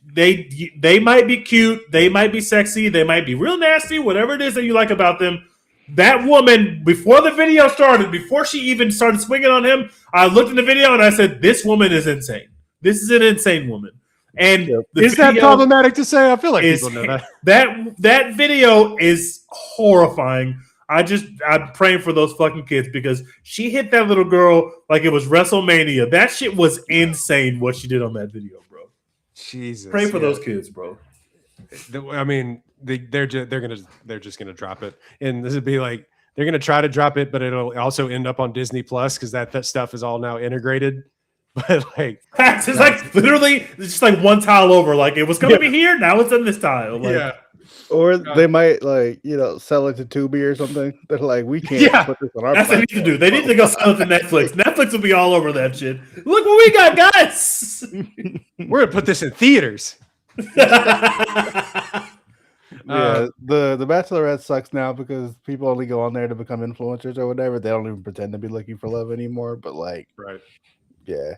They might be cute, they might be sexy, they might be real nasty, whatever it is that you like about them. That woman, before the video started, before she even started swinging on him, I looked in the video and I said, "This woman is insane. This is an insane woman." And is that problematic to say? I feel like people know that. That video is horrifying. I'm praying for those fucking kids because she hit that little girl like it was WrestleMania. That shit was insane what she did on that video, bro. Jesus. Pray for those kids, bro. I mean, they're just gonna drop it, and this would be like they're gonna try to drop it, but it'll also end up on Disney Plus because that stuff is all now integrated. But like, it's just like literally, it's just like one tile over. Like it was going to be here, now it's in this tile. Like, yeah. Or they might like, you know, sell it to Tubi or something. They're like, we can't put this on our. That's what they need to do. They need to go sell it to Netflix. Netflix will be all over that shit. Look what we got, guys. We're gonna put this in theaters. Yeah, the Bachelorette sucks now because people only go on there to become influencers or whatever. They don't even pretend to be looking for love anymore. But like, right. Yeah,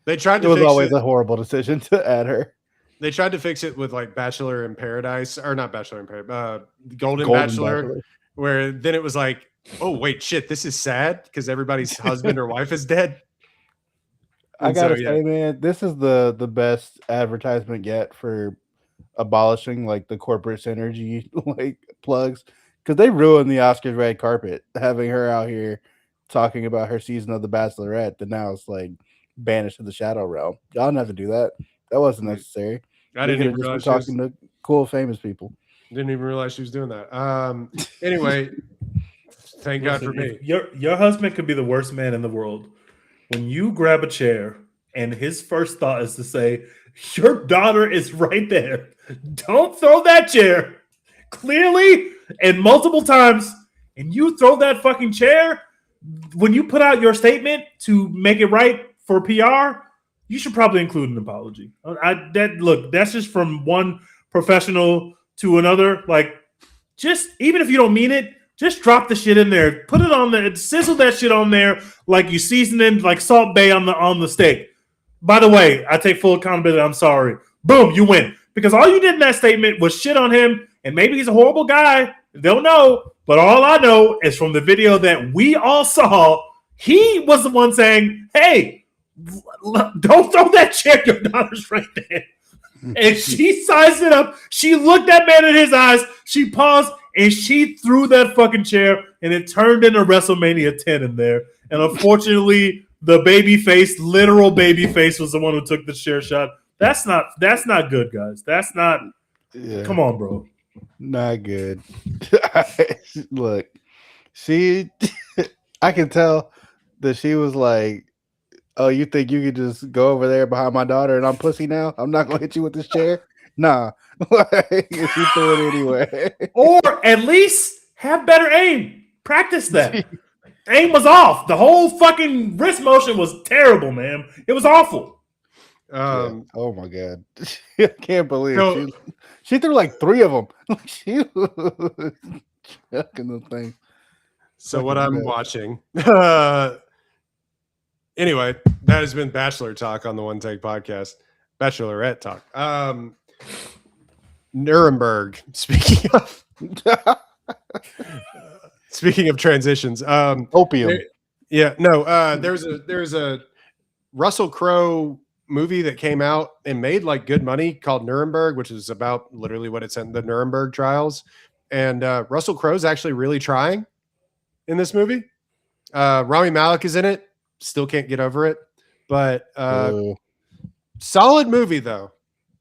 they tried to. It was always a horrible decision to add her. They tried to fix it with like Bachelor in Paradise, or not Bachelor in Paradise, Golden Bachelor, where then it was like, oh wait, shit, this is sad because everybody's husband or wife is dead. I gotta say, man, this is the best advertisement yet for abolishing like the corporate synergy like plugs because they ruined the Oscars red carpet having her out here talking about her season of The Bachelorette. That now it's like banished to the shadow realm. Y'all didn't have to do that. That wasn't necessary. I They didn't could even have just realize been talking to cool famous people. didn't even realize she was doing that. Anyway, thank God for me. Your husband could be the worst man in the world. When you grab a chair and his first thought is to say, "Your daughter is right there. Don't throw that chair." Clearly and multiple times, and you throw that fucking chair. When you put out your statement to make it right for PR, you should probably include an apology. That's just from one professional to another. Like, just even if you don't mean it, just drop the shit in there. Put it on there. Sizzle that shit on there like you season it like Salt Bae on the steak. By the way, I take full accountability. I'm sorry. Boom, you win. Because all you did in that statement was shit on him, and maybe he's a horrible guy. Don't know. But all I know is from the video that we all saw, he was the one saying, "Hey, don't throw that chair. Your daughter's right there." And she sized it up. She looked that man in his eyes. She paused, and she threw that fucking chair, and it turned into WrestleMania 10 in there. And unfortunately, the literal baby face was the one who took the chair shot. That's not good, guys. That's not. Yeah. Come on, bro. Not good. Look, I can tell that she was like, "Oh, you think you could just go over there behind my daughter and I'm pussy now? I'm not gonna hit you with this chair." Nah, she threw it anyway. Or at least have better aim. Practice that. Aim was off. The whole fucking wrist motion was terrible, man. It was awful. Oh my god, I can't believe she threw like 3 of them. She was chucking the thing. So what I'm watching. Anyway, that has been Bachelor Talk on the One Take Podcast. Bachelorette Talk. Nuremberg. Speaking of transitions. Opium. There's a Russell Crowe movie that came out and made like good money called Nuremberg, which is about literally what it's in the Nuremberg trials. And Russell Crowe's actually really trying in this movie. Rami Malek is in it. Still can't get over it. But solid movie though.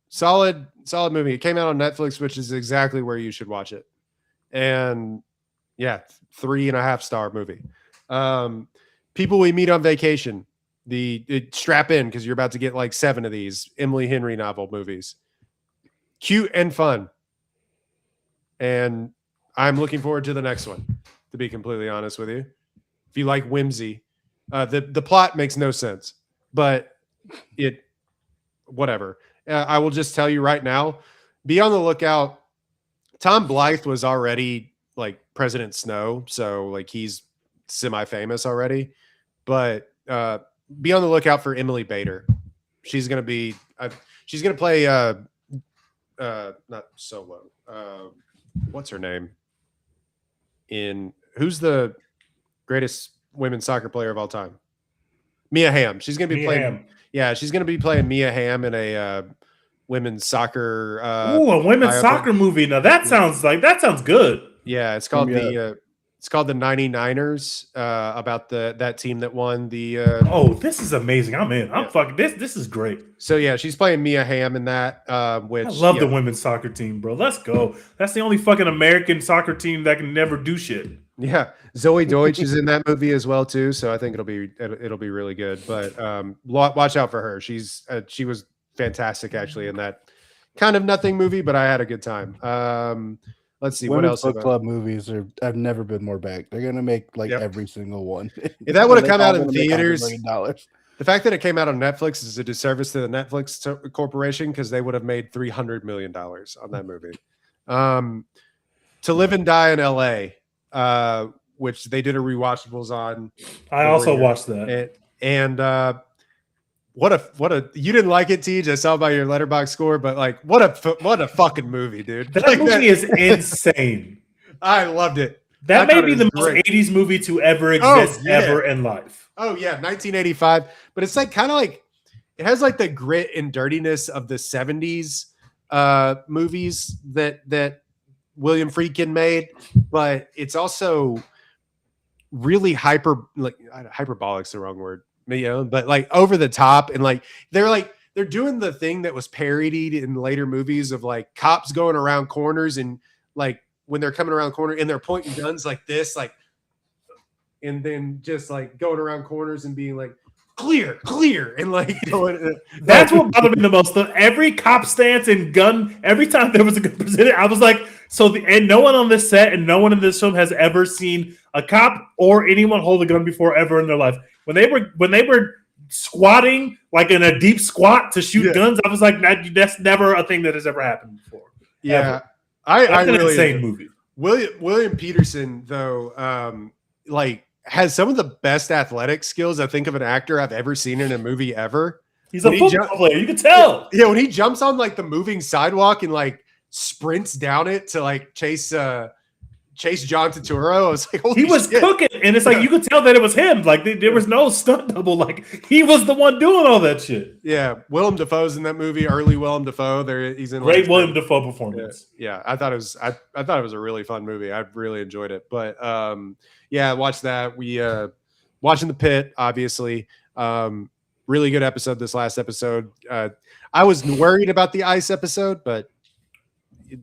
Solid movie. It came out on Netflix, which is exactly where you should watch it. And yeah, 3.5-star movie. People We Meet on Vacation. Strap in because you're about to get like 7 of these Emily Henry novel movies. Cute and fun. And I'm looking forward to the next one, to be completely honest with you. If you like whimsy, the plot makes no sense, but whatever. I will just tell you right now, be on the lookout. Tom Blythe was already like President Snow, so like he's semi-famous already, but be on the lookout for Emily Bader. She's gonna play not Solo. What's her name? Who's the greatest women's soccer player of all time? Mia Hamm. She's gonna be playing. Yeah, she's gonna be playing Mia Hamm in a women's soccer. A women's soccer movie. Now that sounds good. Yeah, it's called It's called the 99ers, about that team that won the. This is amazing! I'm in. I'm fucking this. This is great. So yeah, she's playing Mia Hamm in that. Which I love the women's soccer team, bro. Let's go. That's the only fucking American soccer team that can never do shit. Yeah, Zoe Deutsch is in that movie as well too. So I think it'll be really good. But watch out for her. She was fantastic actually in that kind of nothing movie, but I had a good time. Let's see what else. Book club movies have never been more back. They're gonna make like every single one. If that would have come out in theaters, the fact that it came out on Netflix is a disservice to the Netflix corporation because they would have made $300 million on that movie. To Live and Die in L.A., which they did a rewatchables on. I also watched that. And what a you didn't like it, Tej. I saw by your Letterboxd score, but like what a fucking movie, dude. That movie is insane. I loved it. That may be the most 80s movie to ever exist ever in life. Oh yeah, 1985. But it's like kind of like it has like the grit and dirtiness of the 70s, movies that William Friedkin made, but it's also really hyperbolic's the wrong word, but like over the top, and like they're doing the thing that was parodied in later movies of like cops going around corners and like when they're coming around the corner and they're pointing guns like this, like, and then just like going around corners and being like clear, and like that's what bothered me the most. Every cop stance and gun, every time there was a gun presented, I was like, and no one on this set and no one in this film has ever seen a cop or anyone hold a gun before ever in their life. When they were squatting like in a deep squat to shoot guns, I was like, that's never a thing that has ever happened before. Yeah, ever. I an really insane movie. William Peterson though, like has some of the best athletic skills I think of an actor I've ever seen in a movie ever. He's a football player. You can tell. Yeah, when he jumps on like the moving sidewalk and like sprints down it to like chase John Turturro, I was like, holy he was shit. cooking, and it's like you could tell that it was him. Like there was no stunt double. Like he was the one doing all that shit. Yeah, Willem Dafoe's in that movie. Early Willem Dafoe. He's in great Willem Dafoe performance. Yeah, I thought it was. I thought it was a really fun movie. I really enjoyed it. But yeah, watch that. We watching The Pit, obviously. Really good episode. This last episode. I was worried about the ice episode, but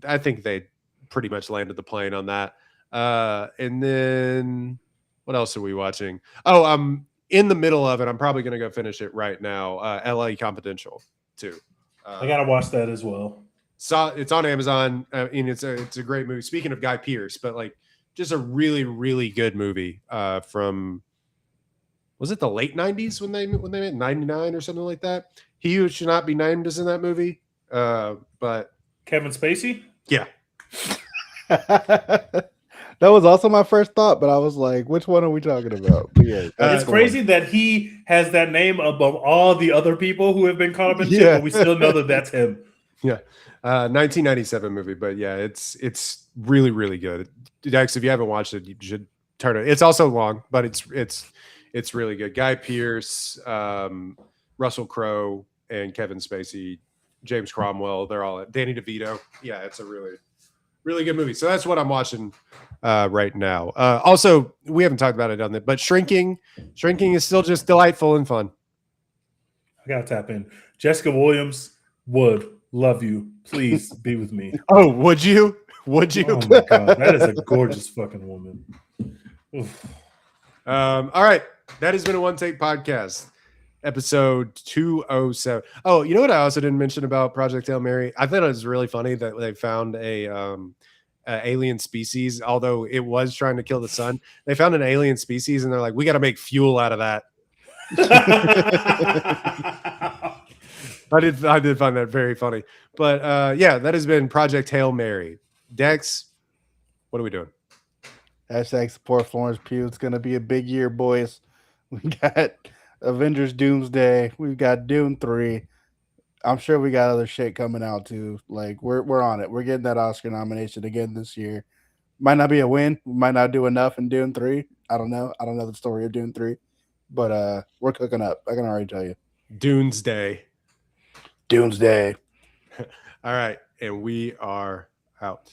I think they pretty much landed the plane on that. And then what else are we watching? Oh, I'm in the middle of it. I'm probably going to go finish it right now. LA Confidential too. I got to watch that as well. It's on Amazon. And it's a great movie. Speaking of Guy Pearce, but like just a really, really good movie from, was it the late 90s when they made 99 or something like that? He Who Should Not Be Named is in that movie. But Kevin Spacey? Yeah. That was also my first thought, but I was like, which one are we talking about? But yeah, it's crazy that he has that name above all the other people who have been caught up in shit, but we still know that that's him. Yeah. 1997 movie, but yeah, it's really, really good. Dex, if you haven't watched it, you should turn it. It's also long, but it's really good. Guy Pearce, Russell Crowe, and Kevin Spacey, James Cromwell, they're all Danny DeVito. Yeah, it's a really, really good movie. So that's what I'm watching right now. Also, we haven't talked about it on that, but Shrinking is still just delightful and fun. I gotta tap in. Jessica Williams would love you. Please be with me. Oh, would you? Would you? Oh my god, that is a gorgeous fucking woman. Oof. All right, that has been a One Take Podcast, episode 207. Oh, you know what I also didn't mention about Project Hail Mary? I thought it was really funny that they found a alien species, although it was trying to kill the sun. They found an alien species, and they're like, we got to make fuel out of that. I did find that very funny. But yeah, that has been Project Hail Mary. Dex, what are we doing? Hashtag support Florence Pugh. It's gonna be a big year, boys. We got Avengers Doomsday. We've got Dune 3. I'm sure we got other shit coming out too. Like we're on it. We're getting that Oscar nomination again this year. Might not be a win. We might not do enough in Dune 3. I don't know. I don't know the story of Dune 3. But we're cooking up. I can already tell you. Doomsday. Doomsday. All right. And we are out.